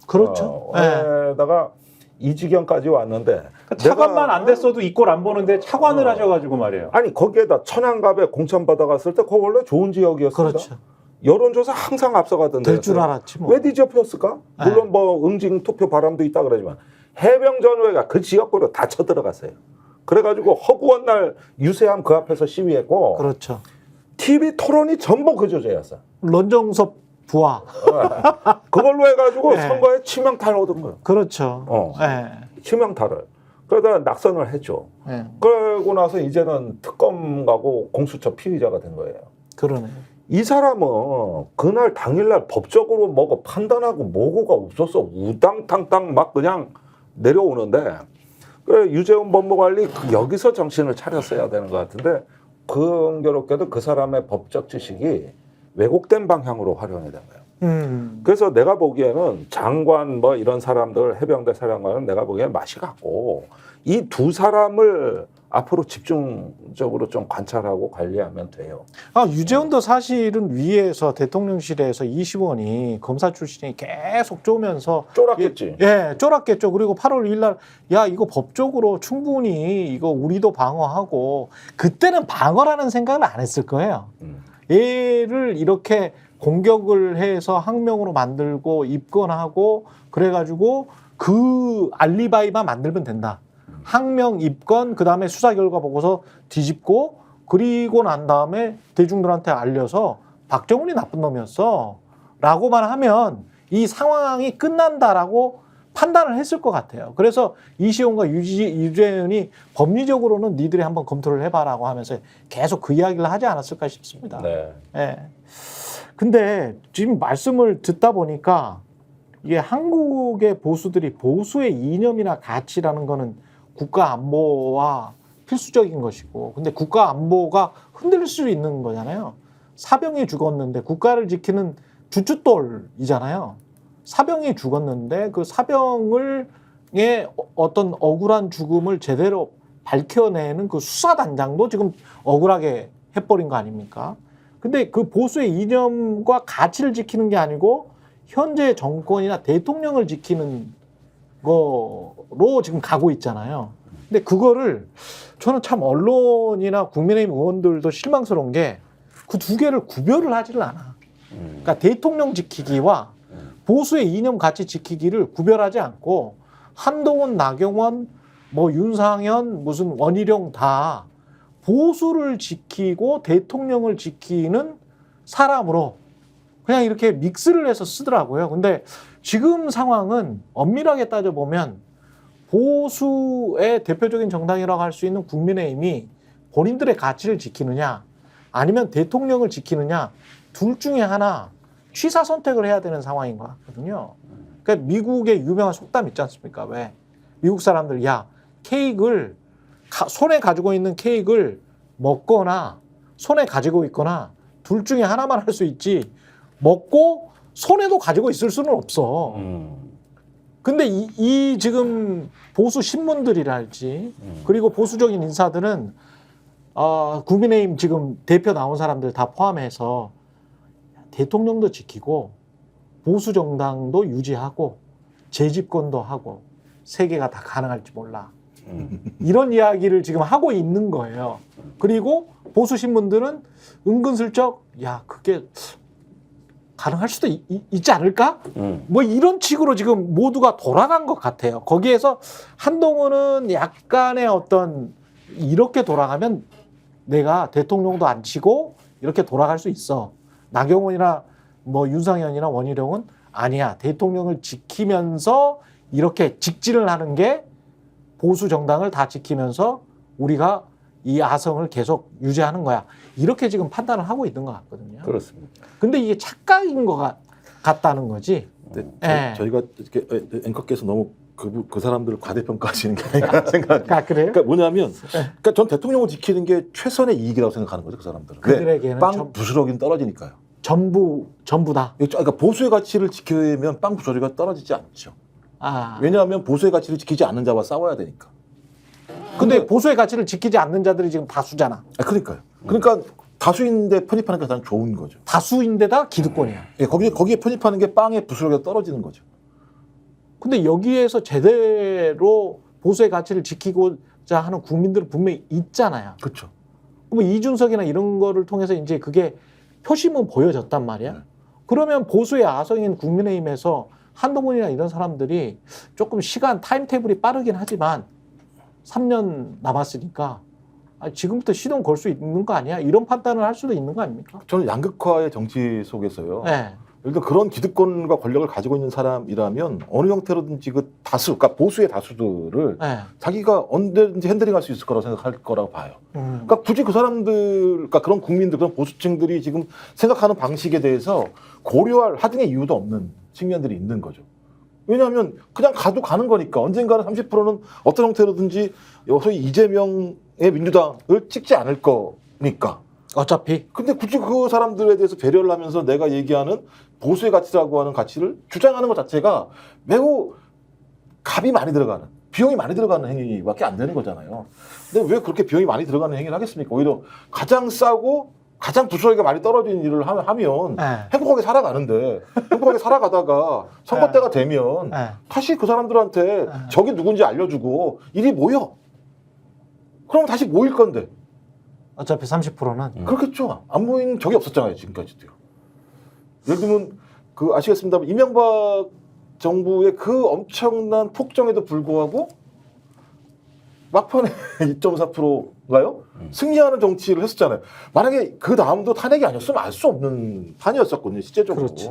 그렇죠. 예. 에다가 이 지경까지 왔는데 차관만 내가- 안 됐어도 이 꼴 안 보는데 차관을 하셔가지고 말이에요. 아니 거기에다 천안갑에 공천 받아갔을 때 그거 원래 좋은 지역이었습니다. 그렇죠. 여론조사 항상 앞서가던데 될 줄 알았지 뭐. 왜 뒤집혔을까? 물론 뭐 응징 투표 바람도 있다 그러지만 해병 전우회가 그 지역구로 다 쳐들어갔어요. 그래가지고 허구한 날 유세함 그 앞에서 시위했고 그렇죠. TV 토론이 전부 그 주제였어. 런정섭 부하. 그걸로 해가지고 네. 선거에 치명타를 얻은 거예요. 그렇죠. 예. 치명타를. 그러다 낙선을 했죠. 예. 그러고 나서 이제는 특검 가고 공수처 피의자가 된 거예요. 그러네. 이 사람은 그날 당일날 법적으로 뭐가 판단하고 뭐고가 없어서 우당탕탕 막 그냥 내려오는데 그 유재훈 법무관리 여기서 정신을 차렸어야 되는 것 같은데 흥겨롭게도 그 사람의 법적 지식이 왜곡된 방향으로 활용이 된 거예요. 그래서 내가 보기에는 장관 뭐 이런 사람들 해병대 사령관은 내가 보기에는 맛이 같고 이 두 사람을 앞으로 집중적으로 좀 관찰하고 관리하면 돼요. 유재훈도 사실은 위에서 대통령실에서 이시원이 검사 출신이 계속 쪼면서 쫄았겠지. 예, 쫄았겠죠. 그리고 8월 1일 날, 야, 이거 법적으로 충분히 이거 우리도 방어하고, 그때는 방어라는 생각을 안 했을 거예요. 얘를 이렇게 공격을 해서 항명으로 만들고 입건하고 그래가지고 그 알리바이만 만들면 된다. 항명, 입건, 그 다음에 수사 결과 보고서 뒤집고 그리고 난 다음에 대중들한테 알려서 박정훈이 나쁜 놈이었어 라고만 하면 이 상황이 끝난다라고 판단을 했을 것 같아요. 그래서 이시원과 유재현이 법리적으로는 니들이 한번 검토를 해봐라고 하면서 계속 그 이야기를 하지 않았을까 싶습니다. 네. 예. 근데 지금 말씀을 듣다 보니까 이게 한국의 보수들이 보수의 이념이나 가치라는 거는 국가 안보와 필수적인 것이고, 근데 국가 안보가 흔들릴 수 있는 거잖아요. 사병이 죽었는데 국가를 지키는 주춧돌이잖아요. 사병이 죽었는데 그 사병의 어떤 억울한 죽음을 제대로 밝혀내는 그 수사단장도 지금 억울하게 해버린 거 아닙니까? 근데 그 보수의 이념과 가치를 지키는 게 아니고 현재 정권이나 대통령을 지키는 거로 지금 가고 있잖아요. 근데 그거를 저는 참 언론이나 국민의힘 의원들도 실망스러운 게 그 두 개를 구별을 하지를 않아. 그러니까 대통령 지키기와 보수의 이념 가치 지키기를 구별하지 않고 한동훈, 나경원, 뭐 윤상현, 무슨 원희룡 다 보수를 지키고 대통령을 지키는 사람으로 그냥 이렇게 믹스를 해서 쓰더라고요. 근데 지금 상황은 엄밀하게 따져보면 보수의 대표적인 정당이라고 할 수 있는 국민의힘이 본인들의 가치를 지키느냐 아니면 대통령을 지키느냐 둘 중에 하나 취사 선택을 해야 되는 상황인 것 같거든요. 그러니까 미국의 유명한 속담 있지 않습니까? 왜? 미국 사람들, 야, 케이크를, 손에 가지고 있는 케이크를 먹거나 손에 가지고 있거나 둘 중에 하나만 할 수 있지 먹고 손에도 가지고 있을 수는 없어. 근데 이 지금 보수 신문들이랄지 그리고 보수적인 인사들은 국민의힘 지금 대표 나온 사람들 다 포함해서 대통령도 지키고 보수 정당도 유지하고 재집권도 하고 세 개가 다 가능할지 몰라. 이런 이야기를 지금 하고 있는 거예요. 그리고 보수 신문들은 은근슬쩍 야 그게 가능할 수도 있지 않을까? 뭐 이런 식으로 지금 모두가 돌아간 것 같아요. 거기에서 한동훈은 약간의 어떤 이렇게 돌아가면 내가 대통령도 안 치고 이렇게 돌아갈 수 있어. 나경원이나 뭐 윤상현이나 원희룡은 아니야. 대통령을 지키면서 이렇게 직진을 하는 게 보수 정당을 다 지키면서 우리가 이 아성을 계속 유지하는 거야. 이렇게 지금 판단을 하고 있는 것 같거든요. 그렇습니다. 근데 이게 착각인 것 같다는 거지. 네, 저희가 이렇게 앵커께서 너무 그 사람들을 과대평가하시는 게 아닌가 생각합니다. 그래요? 그러니까 뭐냐면, 그러니까 전 대통령을 지키는 게 최선의 이익이라고 생각하는 거죠, 그 사람들은. 그들에게는 빵 부스러기는 떨어지니까요. 전부 다. 그러니까 보수의 가치를 지키려면 빵 부스러기가 떨어지지 않죠. 아. 왜냐하면 보수의 가치를 지키지 않는 자와 싸워야 되니까. 근데 보수의 가치를 지키지 않는 자들이 지금 다수잖아. 그러니까요. 그러니까 다수인데 편입하는 게 가장 좋은 거죠. 다수인데다 기득권이야. 예, 거기에 편입하는 게 빵에 부스러기가 떨어지는 거죠. 근데 여기에서 제대로 보수의 가치를 지키고자 하는 국민들은 분명히 있잖아요. 그렇죠. 그럼 이준석이나 이런 거를 통해서 이제 그게 표심은 보여졌단 말이야. 그러면 보수의 아성인 국민의힘에서 한동훈이나 이런 사람들이 조금 시간 타임테이블이 빠르긴 하지만 3년 남았으니까 지금부터 시동 걸 수 있는 거 아니야? 이런 판단을 할 수도 있는 거 아닙니까? 저는 양극화의 정치 속에서요. 네. 예를 들어 그런 기득권과 권력을 가지고 있는 사람이라면 어느 형태로든지 그 다수, 그러니까 보수의 다수들을 네. 자기가 언제든지 핸들링할 수 있을 거라고 생각할 거라고 봐요. 음. 그러니까 굳이 그 사람들, 그러니까 그런 국민들, 그런 보수층들이 지금 생각하는 방식에 대해서 고려할 하등의 이유도 없는 측면들이 있는 거죠. 왜냐하면 그냥 가도 가는 거니까 언젠가는 30%는 어떤 형태로든지 소위 이재명의 민주당을 찍지 않을 거니까. 어차피 근데 굳이 그 사람들에 대해서 배려를 하면서 내가 얘기하는 보수의 가치라고 하는 가치를 주장하는 것 자체가 매우 값이 많이 들어가는, 비용이 많이 들어가는 행위밖에 안 되는 거잖아요. 근데 왜 그렇게 비용이 많이 들어가는 행위를 하겠습니까? 오히려 가장 싸고 가장 부수하기가 많이 떨어지는 일을 하면 네. 행복하게 살아가는데 행복하게 살아가다가 선거 네. 때가 되면 네. 다시 그 사람들한테 적이 누군지 알려주고 일이 모여. 그럼 다시 모일 건데. 어차피 30%는 그렇겠죠. 안 모인 적이 없었잖아요, 지금까지도요. 예를 들면 그 아시겠습니다만 이명박 정부의 그 엄청난 폭정에도 불구하고 막판에 2.4%가요? 승리하는 정치를 했었잖아요. 만약에 그 다음도 탄핵이 아니었으면 알 수 없는 판이었었거든요, 실제적으로. 그렇지.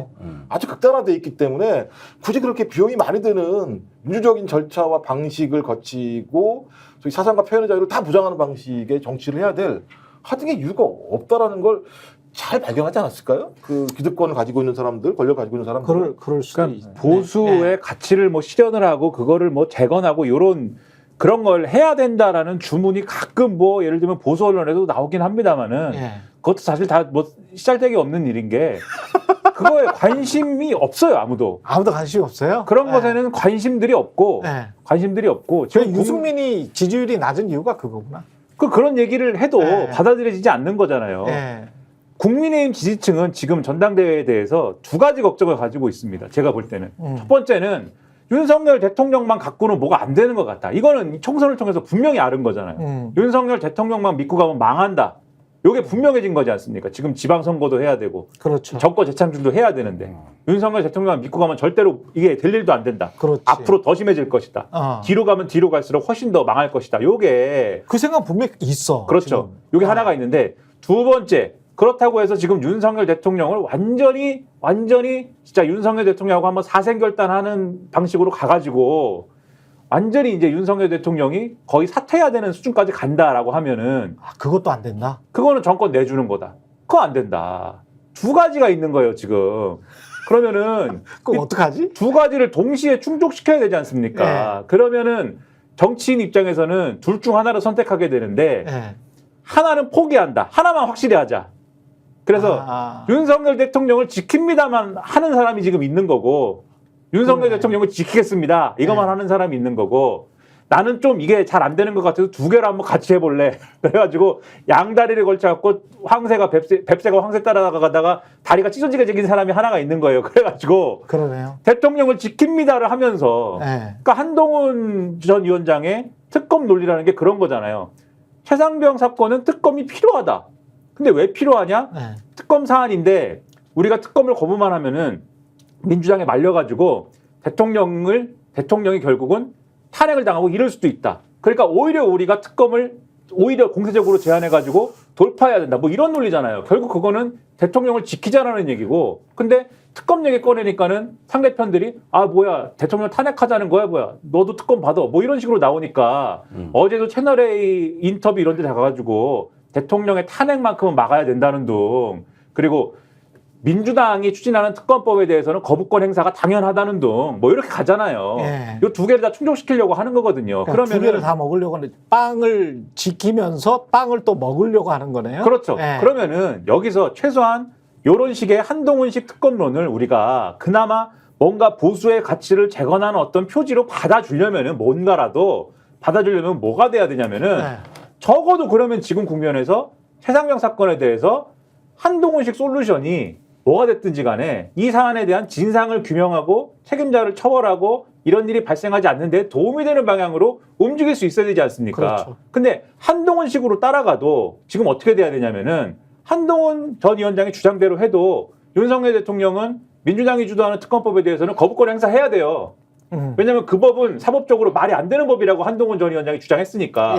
아주 극단화돼 있기 때문에 굳이 그렇게 비용이 많이 드는 민주적인 절차와 방식을 거치고 저희 사상과 표현의 자유를 다 보장하는 방식의 정치를 해야 될 하등의 이유가 없다라는 걸 잘 발견하지 않았을까요? 그 기득권을 가지고 있는 사람들, 권력 가지고 있는 사람들. 그럴 수도 그러니까 있네. 보수의 네. 가치를 뭐 실현을 하고 그거를 뭐 재건하고 이런 그런 걸 해야 된다라는 주문이 가끔 뭐 예를 들면 보수 언론에도 나오긴 합니다만은 예. 그것도 사실 다 뭐 시잘데기 없는 일인 게 그거에 관심이 없어요, 아무도. 아무도 관심이 없어요. 그런 예. 것에는 관심들이 없고 예. 관심들이 없고 저 지금 유승민이 지지율이 낮은 이유가 그거구나. 그런 얘기를 해도 네. 받아들여지지 않는 거잖아요. 예. 국민의힘 지지층은 지금 전당대회에 대해서 두 가지 걱정을 가지고 있습니다. 제가 볼 때는. 첫 번째는 윤석열 대통령만 갖고는 뭐가 안 되는 것 같다. 이거는 총선을 통해서 분명히 아는 거잖아요. 윤석열 대통령만 믿고 가면 망한다. 이게 분명해진 거지 않습니까? 지금 지방선거도 해야 되고 그렇죠. 정권 재창출도 해야 되는데 윤석열 대통령만 믿고 가면 절대로 이게 될 일도 안 된다. 그렇지. 앞으로 더 심해질 것이다. 뒤로 가면 뒤로 갈수록 훨씬 더 망할 것이다. 요게 그 생각 분명히 있어. 그렇죠. 지금. 요게 하나가 있는데 두 번째 그렇다고 해서 지금 윤석열 대통령을 완전히 진짜 윤석열 대통령하고 한번 사생결단하는 방식으로 가가지고 완전히 이제 윤석열 대통령이 거의 사퇴해야 되는 수준까지 간다라고 하면은 아, 그것도 안 된다. 그거는 정권 내주는 거다. 그거 안 된다. 두 가지가 있는 거예요, 지금. 그러면은 그럼 어떡하지? 두 가지를 동시에 충족시켜야 되지 않습니까? 그러면은 정치인 입장에서는 둘 중 하나를 선택하게 되는데 예. 하나는 포기한다. 하나만 확실히 하자. 그래서 윤석열 대통령을 지킵니다만 하는 사람이 지금 있는 거고 윤석열 대통령을 지키겠습니다. 이것만 하는 사람이 있는 거고 나는 좀 이게 잘 안 되는 것 같아서 두 개를 한번 같이 해볼래. 그래가지고 양다리를 걸쳐갖고 뵙새가 황새 따라가다가 다리가 찢어지게 생긴 사람이 하나가 있는 거예요. 그래가지고 그러네요. 대통령을 지킵니다를 하면서 그러니까 한동훈 전 위원장의 특검 논리라는 게 그런 거잖아요. 최상병 사건은 특검이 필요하다. 근데 왜 필요하냐? 특검 사안인데 우리가 특검을 거부만 하면은 민주당에 말려가지고 대통령이 결국은 탄핵을 당하고 이럴 수도 있다. 그러니까 오히려 우리가 특검을 오히려 공세적으로 제안해가지고 돌파해야 된다. 뭐 이런 논리잖아요. 결국 그거는 대통령을 지키자라는 얘기고. 근데 특검 얘기 꺼내니까는 상대편들이 아 뭐야 대통령 탄핵하자는 거야 뭐야 너도 특검 받아 뭐 이런 식으로 나오니까 어제도 채널A 인터뷰 이런 데 가가지고 대통령의 탄핵만큼은 막아야 된다는 등 그리고 민주당이 추진하는 특검법에 대해서는 거부권 행사가 당연하다는 등 뭐 이렇게 가잖아요. 이 두 개를 다 충족시키려고 하는 거거든요. 그러니까 그러면 두 개를 다 먹으려고 하는데 빵을 지키면서 빵을 또 먹으려고 하는 거네요. 그렇죠. 그러면은 여기서 최소한 이런 식의 한동훈식 특검론을 우리가 그나마 뭔가 보수의 가치를 재건하는 어떤 표지로 받아주려면은 뭔가라도 받아주려면 뭐가 돼야 되냐면은 적어도 그러면 지금 국면에서 최상병 사건에 대해서 한동훈식 솔루션이 뭐가 됐든지 간에 이 사안에 대한 진상을 규명하고 책임자를 처벌하고 이런 일이 발생하지 않는 데 도움이 되는 방향으로 움직일 수 있어야 되지 않습니까? 그렇죠. 근데 한동훈식으로 따라가도 지금 어떻게 돼야 되냐면은 한동훈 전 위원장의 주장대로 해도 윤석열 대통령은 민주당이 주도하는 특검법에 대해서는 거부권 행사해야 돼요. 왜냐하면 그 법은 사법적으로 말이 안 되는 법이라고 한동훈 전 위원장이 주장했으니까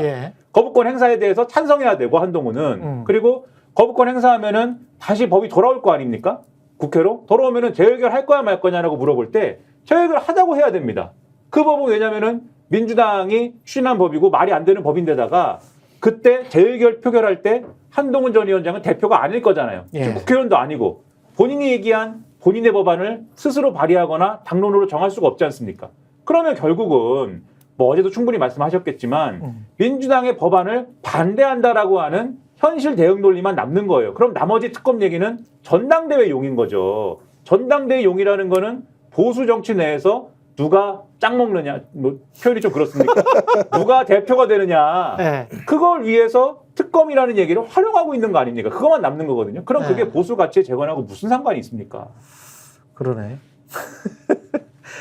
거부권 행사에 대해서 찬성해야 되고 한동훈은 그리고 거부권 행사하면은 다시 법이 돌아올 거 아닙니까? 국회로 돌아오면은 재의결 할 거야 말 거냐라고 물어볼 때 재의결 하자고 해야 됩니다. 그 법은 왜냐면은 민주당이 추진한 법이고 말이 안 되는 법인데다가 그때 재의결 표결할 때 한동훈 전 위원장은 대표가 아닐 거잖아요. 예. 지금 국회의원도 아니고 본인이 얘기한 본인의 법안을 스스로 발의하거나 당론으로 정할 수가 없지 않습니까? 그러면 결국은 뭐 어제도 충분히 말씀하셨겠지만 민주당의 법안을 반대한다라고 하는 현실 대응 논리만 남는 거예요. 그럼 나머지 특검 얘기는 전당대회 용인 거죠. 전당대회 용이라는 거는 보수 정치 내에서 누가 짱 먹느냐, 뭐 표현이 좀 그렇습니까? 누가 대표가 되느냐, 예. 그걸 위해서 특검이라는 얘기를 활용하고 있는 거 아닙니까? 그것만 남는 거거든요. 그럼 그게 네. 보수 가치의 재건하고 무슨 상관이 있습니까? 그러네.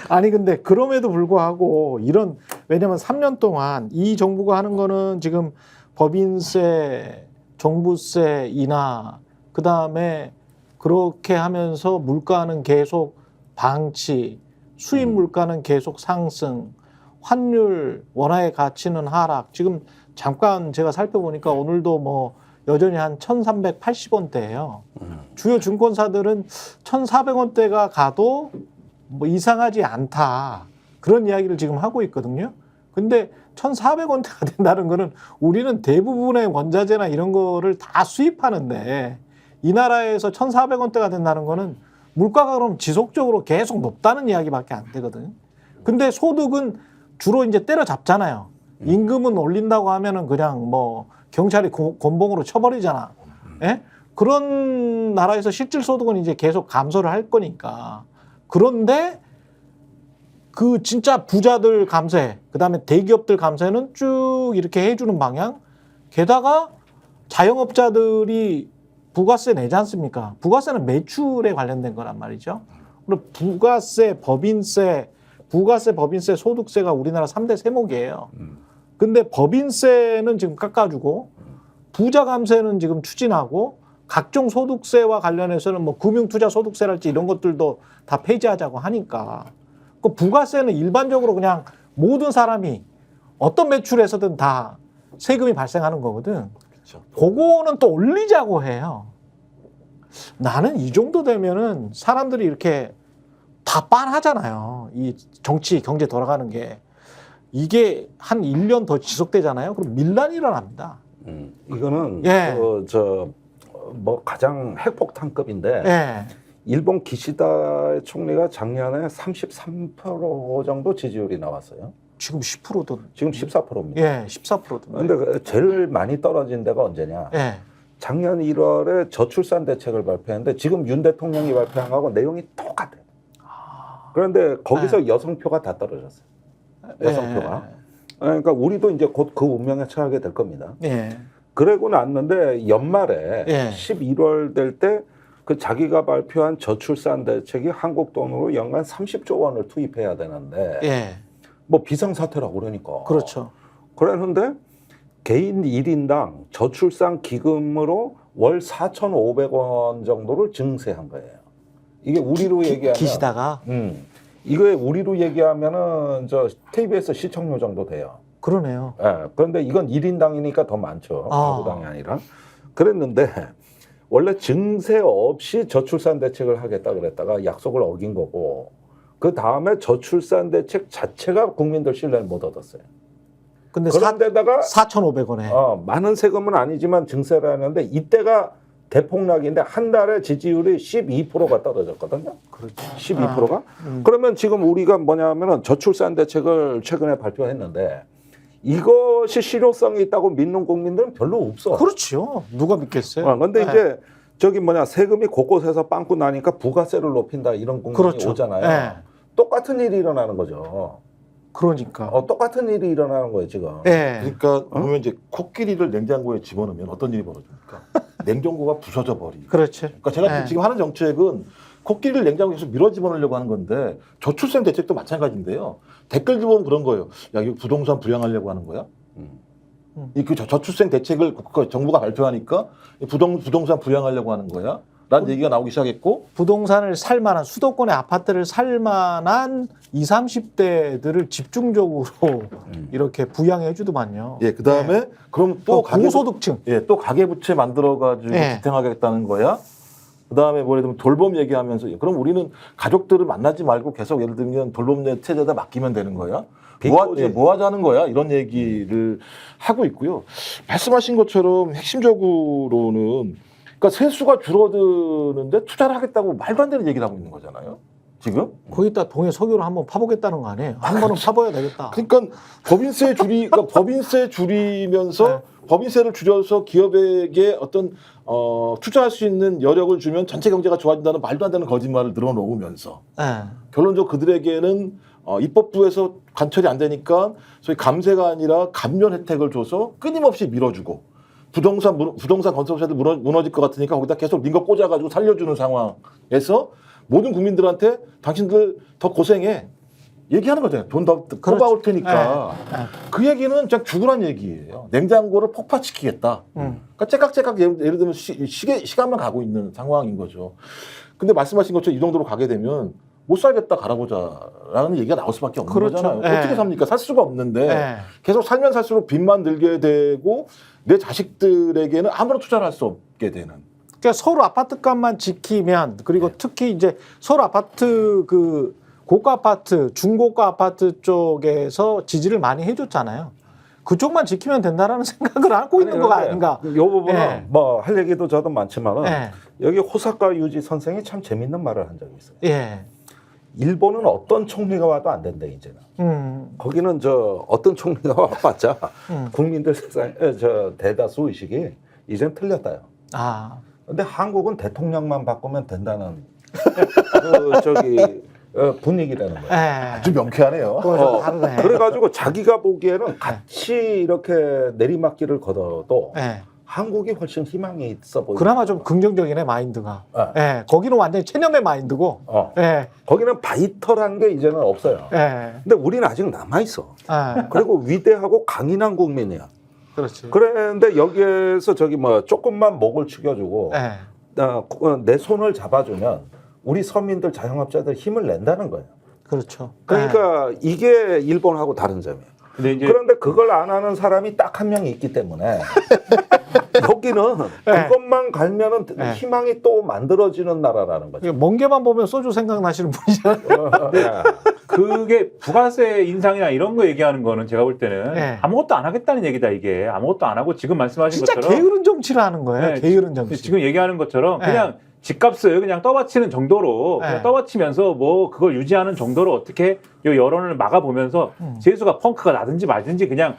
아니 근데 그럼에도 불구하고 이런 왜냐면 3년 동안 이 정부가 하는 거는 지금 법인세, 종부세 인하 그다음에 그렇게 하면서 물가는 계속 방치, 수입 물가는 계속 상승, 환율, 원화의 가치는 하락. 지금 잠깐 제가 살펴보니까 오늘도 뭐 여전히 한 1,380원대예요. 주요 증권사들은 1,400원대가 가도 뭐 이상하지 않다. 그런 이야기를 지금 하고 있거든요. 근데 1,400원대가 된다는 거는 우리는 대부분의 원자재나 이런 거를 다 수입하는데 이 나라에서 1,400원대가 된다는 거는 물가가 그럼 지속적으로 계속 높다는 이야기밖에 안 되거든요. 근데 소득은 주로 이제 때려잡잖아요. 임금은 올린다고 하면은 그냥 뭐 경찰이 곤봉으로 쳐버리잖아. 예? 그런 나라에서 실질 소득은 이제 계속 감소를 할 거니까. 그런데 그 진짜 부자들 감세, 그다음에 대기업들 감세는 쭉 이렇게 해주는 방향. 게다가 자영업자들이 부가세 내지 않습니까? 부가세는 매출에 관련된 거란 말이죠. 그리고 부가세, 법인세, 소득세가 우리나라 3대 세목이에요. 근데 법인세는 지금 깎아주고 부자 감세는 지금 추진하고 각종 소득세와 관련해서는 뭐 금융투자소득세랄지 이런 것들도 다 폐지하자고 하니까 그 부가세는 일반적으로 그냥 모든 사람이 어떤 매출에서든 다 세금이 발생하는 거거든. 그렇죠. 그거는 또 올리자고 해요. 나는 이 정도 되면은 사람들이 이렇게 다 빤하잖아요. 이 정치, 경제 돌아가는 게. 이게 한 1년 더 지속되잖아요. 그럼 밀란이 일어납니다. 이거는 예. 뭐 가장 핵폭탄급인데 예. 일본 기시다 총리가 작년에 33% 정도 지지율이 나왔어요. 지금 10%도. 지금 14%입니다. 예, 14%도. 근데 제일 많이 떨어진 데가 언제냐? 예. 작년 1월에 저출산 대책을 발표했는데 지금 윤 대통령이 발표한 거하고 내용이 똑같아요. 그런데 거기서 여성표가 다 떨어졌어요. 여성표가. 그러니까 우리도 이제 곧 그 운명에 처하게 될 겁니다. 예. 그러고 났는데 연말에 예. 11월 될 때 그 자기가 발표한 저출산 대책이 한국 돈으로 연간 30조 원을 투입해야 되는데 예. 뭐 비상사태라고 그러니까. 그렇죠. 그랬는데 개인 1인당 저출산 기금으로 월 4,500원 정도를 증세한 거예요. 이게 우리로 얘기하면 기시다가. 이거에 우리로 얘기하면은 저 KBS 시청료 정도 돼요. 그러네요. 예. 그런데 이건 1인당이니까 더 많죠. 아. 가구당이 아니라. 그랬는데 원래 증세 없이 저출산 대책을 하겠다 그랬다가 약속을 어긴 거고 그 다음에 저출산 대책 자체가 국민들 신뢰를 못 얻었어요. 근데 그런데다가 4,500원에. 많은 세금은 아니지만 증세를 하는데 이때가 대폭락인데 한 달에 지지율이 12%가 떨어졌거든요. 그렇죠. 12%가. 그러면 지금 우리가 뭐냐면은 저출산 대책을 최근에 발표했는데 이것이 실효성이 있다고 믿는 국민들은 별로 없어. 그렇죠. 누가 믿겠어요? 근데 네. 이제 저기 세금이 곳곳에서 빵꾸 나니까 부가세를 높인다 이런 국민이 그렇죠. 오잖아요. 네. 똑같은 일이 일어나는 거죠. 그러니까. 똑같은 일이 일어나는 거예요 지금. 예. 그러니까 보면 이제 코끼리를 냉장고에 집어넣으면 어떤 일이 벌어집니까? 냉장고가 부서져 버리. 그렇죠. 그러니까 제가 네. 지금 하는 정책은 코끼리를 냉장고에 계속 밀어 집어넣으려고 하는 건데 저출산 대책도 마찬가지인데요. 댓글들 보면 그런 거예요. 야, 이거 부동산 불양하려고 하는 거야? 그 저출산 대책을 정부가 발표하니까 부동산 불양하려고 하는 거야? 라는 얘기가 나오기 시작했고 부동산을 살 만한 수도권의 아파트를 살 만한 20, 30대들을 집중적으로 이렇게 부양해 주더만요. 예, 그다음에 그럼 또 고소득층. 또 가계부채 만들어 가지고 예. 지탱하겠다는 거야? 그다음에 뭐 예를 들면 돌봄 얘기하면서 그럼 우리는 가족들을 만나지 말고 계속 예를 들면 돌봄 체제에다 맡기면 되는 거야? 뭐 하자는 거야? 이런 얘기를 하고 있고요. 말씀하신 것처럼 핵심적으로는 그러니까 세수가 줄어드는데 투자를 하겠다고 말도 안 되는 얘기를 하고 있는 거잖아요. 지금? 거기다 동해 석유를 한번 파보겠다는 거 아니에요? 한 번은 파봐야 되겠다. 그러니까 법인세 줄이면서 네. 법인세를 줄여서 기업에게 어떤 투자할 수 있는 여력을 주면 전체 경제가 좋아진다는 말도 안 되는 거짓말을 늘어놓으면서 네. 결론적으로 그들에게는 입법부에서 관철이 안 되니까 소위 감세가 아니라 감면 혜택을 줘서 끊임없이 밀어주고 부동산 건설업체들 무너질 것 같으니까 거기다 계속 민거 꽂아가지고 살려주는 상황에서 모든 국민들한테 당신들 더 고생해 얘기하는 거잖아요. 돈 더 뽑아올 테니까. 네. 그 얘기는 그냥 죽으란 얘기예요. 냉장고를 폭파시키겠다. 그러니까 째깍째깍 예를 들면 시간만 가고 있는 상황인 거죠. 근데 말씀하신 것처럼 이 정도로 가게 되면 못 살겠다 갈아보자라는 얘기가 나올 수밖에 없는 그렇죠. 거잖아요. 네. 어떻게 삽니까? 살 수가 없는데 네. 계속 살면 살수록 빚만 들게 되고 내 자식들에게는 아무런 투자를 할 수 없게 되는. 그러니까 서울 아파트값만 지키면 그리고 특히 이제 서울 아파트 그 고가 아파트, 중고가 아파트 쪽에서 지지를 많이 해줬잖아요. 그쪽만 지키면 된다라는 생각을 하고 있는 거 아닌가? 이 부분은 네. 뭐 할 얘기도 저도 많지만은 네. 여기 호사카 유지 선생이 참 재밌는 말을 한 적이 있어요. 예. 일본은 어떤 총리가 와도 안 된다 이제는. 거기는 저 어떤 총리가 와봤자 국민들 세상 저 대다수 의식이 이젠 틀렸다요. 아. 근데 한국은 대통령만 바꾸면 된다는 그 저기 분위기라는 거예요. 예. 아주 명쾌하네요. 그거 다르네. 그래가지고 자기가 보기에는 같이 이렇게 내리막길을 걷어도 예. 한국이 훨씬 희망이 있어 보여요. 그나마 좀 긍정적이네 마인드가. 네. 예. 거기는 완전히 체념의 마인드고. 예. 거기는 바이털한 게 이제는 없어요. 예. 근데 우리는 아직 남아 있어. 예. 그리고 위대하고 강인한 국민이야. 그렇지. 그런데 여기에서 저기 뭐 조금만 목을 축여주고 예. 내 손을 잡아주면 우리 서민들 자영업자들 힘을 낸다는 거예요. 그렇죠. 그러니까 이게 일본하고 다른 점이에요. 근데 이제 그런데 그걸 안 하는 사람이 딱 한 명이 있기 때문에 여기는 그것만 갈면은 희망이 또 만들어지는 나라라는 거죠. 멍게만 보면 소주 생각나시는 분이잖아요. 그게 부가세 인상이나 이런 거 얘기하는 거는 제가 볼 때는 네. 아무것도 안 하겠다는 얘기다 이게. 아무것도 안 하고 지금 말씀하신 진짜 것처럼 게으른 정치를 하는 거예요. 네, 게으른 정치. 지금 얘기하는 것처럼 네. 그냥 집값을 그냥 떠받치는 정도로 그냥 네. 떠받치면서 뭐 그걸 유지하는 정도로 어떻게 이 여론을 막아보면서 세수가 펑크가 나든지 말든지 그냥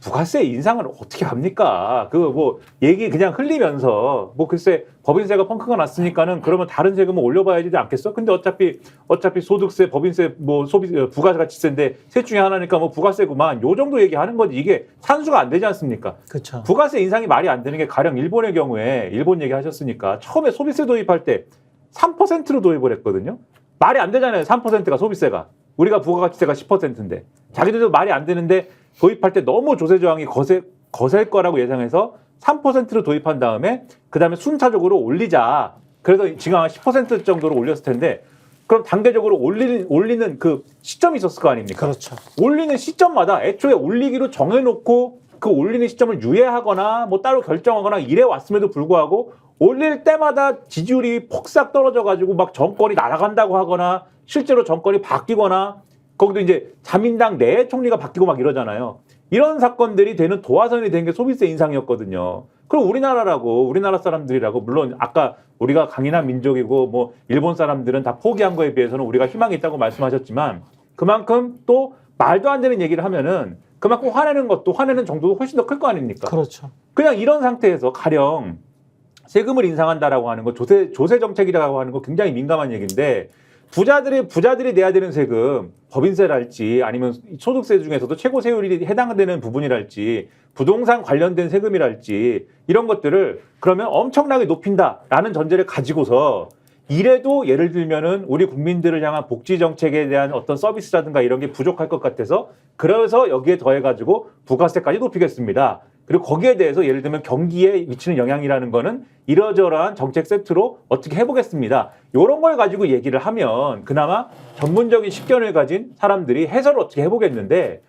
부가세 인상을 어떻게 합니까? 그 뭐 얘기 그냥 흘리면서 뭐 글쎄 법인세가 펑크가 났으니까는 그러면 다른 세금을 올려봐야 되지 않겠어? 근데 어차피 소득세, 법인세, 뭐 부가가치세인데 셋 중에 하나니까 뭐 부가세구만 요 정도 얘기하는 거지 이게 산수가 안 되지 않습니까? 그렇죠. 부가세 인상이 말이 안 되는 게 가령 일본의 경우에 일본 얘기하셨으니까 처음에 소비세 도입할 때 3%로 도입을 했거든요. 말이 안 되잖아요. 3%가 소비세가. 우리가 부가가치세가 10%인데 자기들도 말이 안 되는데 도입할 때 너무 조세 저항이 거셀 거라고 예상해서 3%로 도입한 다음에 그다음에 순차적으로 올리자. 그래서 지금 한 10% 정도로 올렸을 텐데 그럼 단계적으로 올리는 그 시점이 있었을 거 아닙니까? 그렇죠. 올리는 시점마다 애초에 올리기로 정해놓고 그 올리는 시점을 유예하거나 뭐 따로 결정하거나 이래 왔음에도 불구하고 올릴 때마다 지지율이 폭삭 떨어져가지고 막 정권이 날아간다고 하거나 실제로 정권이 바뀌거나 거기도 이제 자민당 내 총리가 바뀌고 막 이러잖아요. 이런 사건들이 되는 도화선이 된 게 소비세 인상이었거든요. 그럼 우리나라 사람들이라고 물론 아까 우리가 강인한 민족이고 뭐 일본 사람들은 다 포기한 거에 비해서는 우리가 희망이 있다고 말씀하셨지만 그만큼 또 말도 안 되는 얘기를 하면은 그만큼 화내는 정도도 훨씬 더 클 거 아닙니까? 그렇죠. 그냥 이런 상태에서 가령 세금을 인상한다라고 하는 거 조세 정책이라고 하는 거 굉장히 민감한 얘기인데 부자들이 내야 되는 세금 법인세랄지 아니면 소득세 중에서도 최고 세율이 해당되는 부분이랄지 부동산 관련된 세금이랄지 이런 것들을 그러면 엄청나게 높인다라는 전제를 가지고서 이래도 예를 들면은 우리 국민들을 향한 복지 정책에 대한 어떤 서비스라든가 이런 게 부족할 것 같아서 그래서 여기에 더해가지고 부가세까지 높이겠습니다. 그리고 거기에 대해서 예를 들면 경기에 미치는 영향이라는 거는 이러저러한 정책 세트로 어떻게 해보겠습니다. 이런 걸 가지고 얘기를 하면 그나마 전문적인 식견을 가진 사람들이 해설을 어떻게 해보겠는데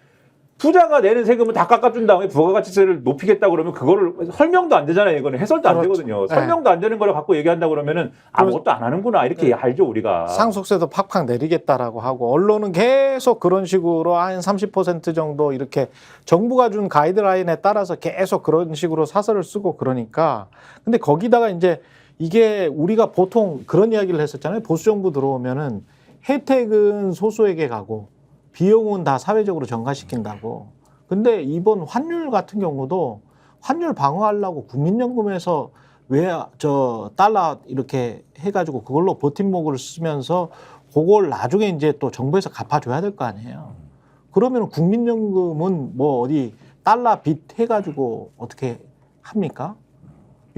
투자가 내는 세금은 다 깎아준 다음에 부가가치세를 높이겠다 그러면 그거를 설명도 안 되잖아요. 이거는 해설도 안 그렇죠. 되거든요. 네. 설명도 안 되는 걸 갖고 얘기한다 그러면은 아무것도 안 하는구나 이렇게 알죠 우리가. 상속세도 팍팍 내리겠다라고 하고 언론은 계속 그런 식으로 한 30% 정도 이렇게 정부가 준 가이드라인에 따라서 계속 그런 식으로 사설을 쓰고 그러니까 근데 거기다가 이제 이게 우리가 보통 그런 이야기를 했었잖아요. 보수 정부 들어오면은 혜택은 소수에게 가고 비용은 다 사회적으로 전가시킨다고. 근데 이번 환율 같은 경우도 환율 방어하려고 국민연금에서 왜 저 달러 이렇게 해가지고 그걸로 버팀목을 쓰면서 그걸 나중에 이제 또 정부에서 갚아줘야 될 거 아니에요. 그러면 국민연금은 뭐 어디 달러 빚 해가지고 어떻게 합니까?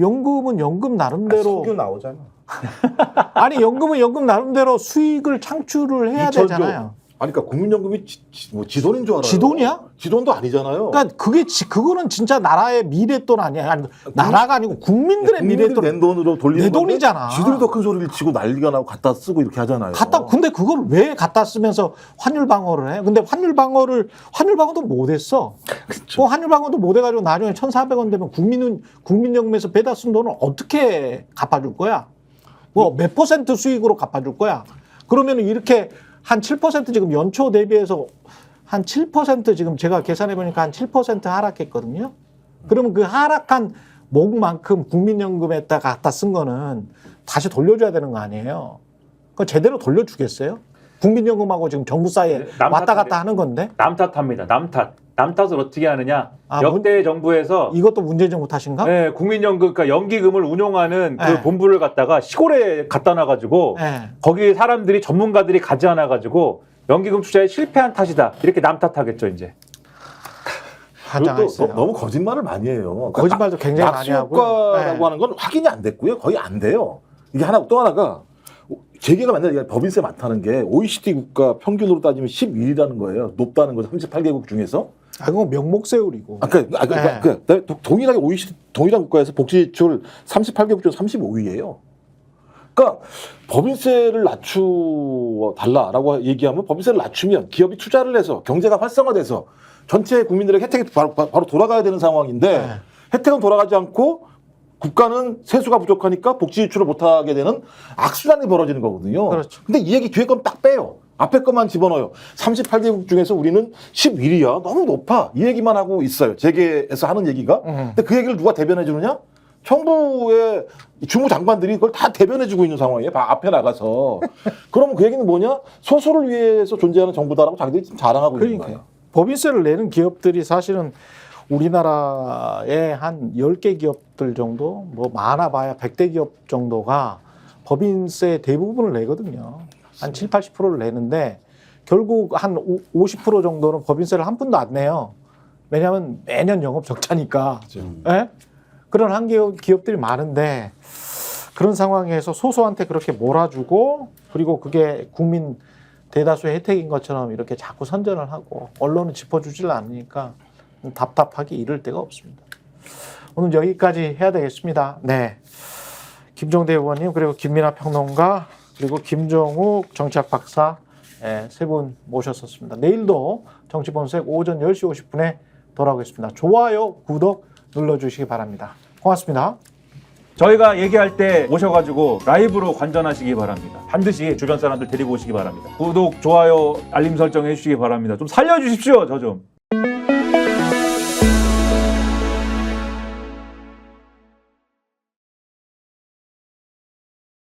연금은 연금 나름대로 석유 나오잖아. 아니 연금은 연금 나름대로 수익을 창출을 해야 2000조. 되잖아요. 아니 그러니까 국민연금이 뭐 지돈인 줄 알아요. 지돈이야? 지돈도 아니잖아요. 그러니까 그거는 진짜 나라의 미랫돈 아니야. 아니, 나라가 아니고 국민들의 미랫돈. 낸 돈으로 돌리는 내 돈이잖아. 건데 지들이 더 큰 소리를 치고 난리가 나고 갖다 쓰고 이렇게 하잖아요. 근데 그걸 왜 갖다 쓰면서 환율 방어를 해? 근데 환율 방어도 못 했어. 뭐 환율 방어도 못 해가지고 나중에 1,400원 되면 국민연금에서 배다 쓴 돈을 어떻게 갚아줄 거야? 뭐 몇 퍼센트 수익으로 갚아줄 거야? 그러면 이렇게 한 7% 지금 연초 대비해서 한 7% 지금 제가 계산해 보니까 한 7% 하락했거든요. 그러면 그 하락한 목만큼 국민연금에다가 갖다 쓴 거는 다시 돌려줘야 되는 거 아니에요? 그거 제대로 돌려주겠어요? 국민연금하고 지금 정부 사이에 남 왔다 탓하네. 갔다 하는 건데 남 탓합니다. 남 탓. 남 탓을 어떻게 하느냐? 아, 역대 정부에서 이것도 문재인 정부 탓인가? 네, 국민연금, 그러니까 연기금을 운용하는 그 네. 본부를 갖다가 시골에 갖다 놔가지고 네. 거기 사람들이 전문가들이 가지 않아가지고 연기금 투자에 실패한 탓이다. 이렇게 남 탓하겠죠 이제. 그리고 또 한장했어요. 너무 거짓말을 많이 해요. 거짓말도 굉장히 많이 하고요. 낙수효과라고 네. 하는 건 확인이 안 됐고요. 거의 안 돼요. 이게 하나 또 하나가 재계가 맨날 얘기하는 법인세 많다는 게 OECD 국가 평균으로 따지면 11위라는 거예요. 높다는 거죠. 38개국 중에서. 아, 그건 명목 세울이고. 동일하게 OECD 동일한 국가에서 복지 지출 38개국 중 35위예요. 그러니까 법인세를 낮추달라라고 얘기하면 법인세를 낮추면 기업이 투자를 해서 경제가 활성화돼서 전체 국민들에게 혜택이 바로 돌아가야 되는 상황인데 네. 혜택은 돌아가지 않고 국가는 세수가 부족하니까 복지 지출을 못하게 되는 악순환이 벌어지는 거거든요. 그렇죠. 근데 이 얘기 뒤에 건 딱 빼요. 앞에 것만 집어넣어요. 38개국 중에서 우리는 11위야. 너무 높아. 이 얘기만 하고 있어요. 재계에서 하는 얘기가. 근데 그 얘기를 누가 대변해 주느냐? 정부의 주무장관들이 그걸 다 대변해 주고 있는 상황이에요. 앞에 나가서. 그러면 그 얘기는 뭐냐? 소수를 위해서 존재하는 정부다라고 자기들이 지금 자랑하고 있는 그러니까요. 거예요. 법인세를 내는 기업들이 사실은 우리나라의 한 10개 기업들 정도, 뭐 많아봐야 100대 기업 정도가 법인세 대부분을 내거든요. 한 7, 80%를 내는데 결국 한 50% 정도는 법인세를 한 푼도 안 내요. 왜냐하면 매년 영업 적자니까. 예? 그런 한계업 기업들이 많은데 그런 상황에서 소수한테 그렇게 몰아주고 그리고 그게 국민 대다수의 혜택인 것처럼 이렇게 자꾸 선전을 하고 언론은 짚어주질 않으니까 답답하기 이를 데가 없습니다. 오늘 여기까지 해야 되겠습니다. 네, 김종대 의원님 그리고 김민하 평론가 그리고 김종욱 정치학 박사 세 분 모셨었습니다. 내일도 정치본색 오전 10시 50분에 돌아오겠습니다. 좋아요, 구독 눌러주시기 바랍니다. 고맙습니다. 저희가 얘기할 때 오셔가지고 라이브로 관전하시기 바랍니다. 반드시 주변 사람들 데리고 오시기 바랍니다. 구독, 좋아요, 알림 설정 해주시기 바랍니다. 좀 살려주십시오, 저 좀.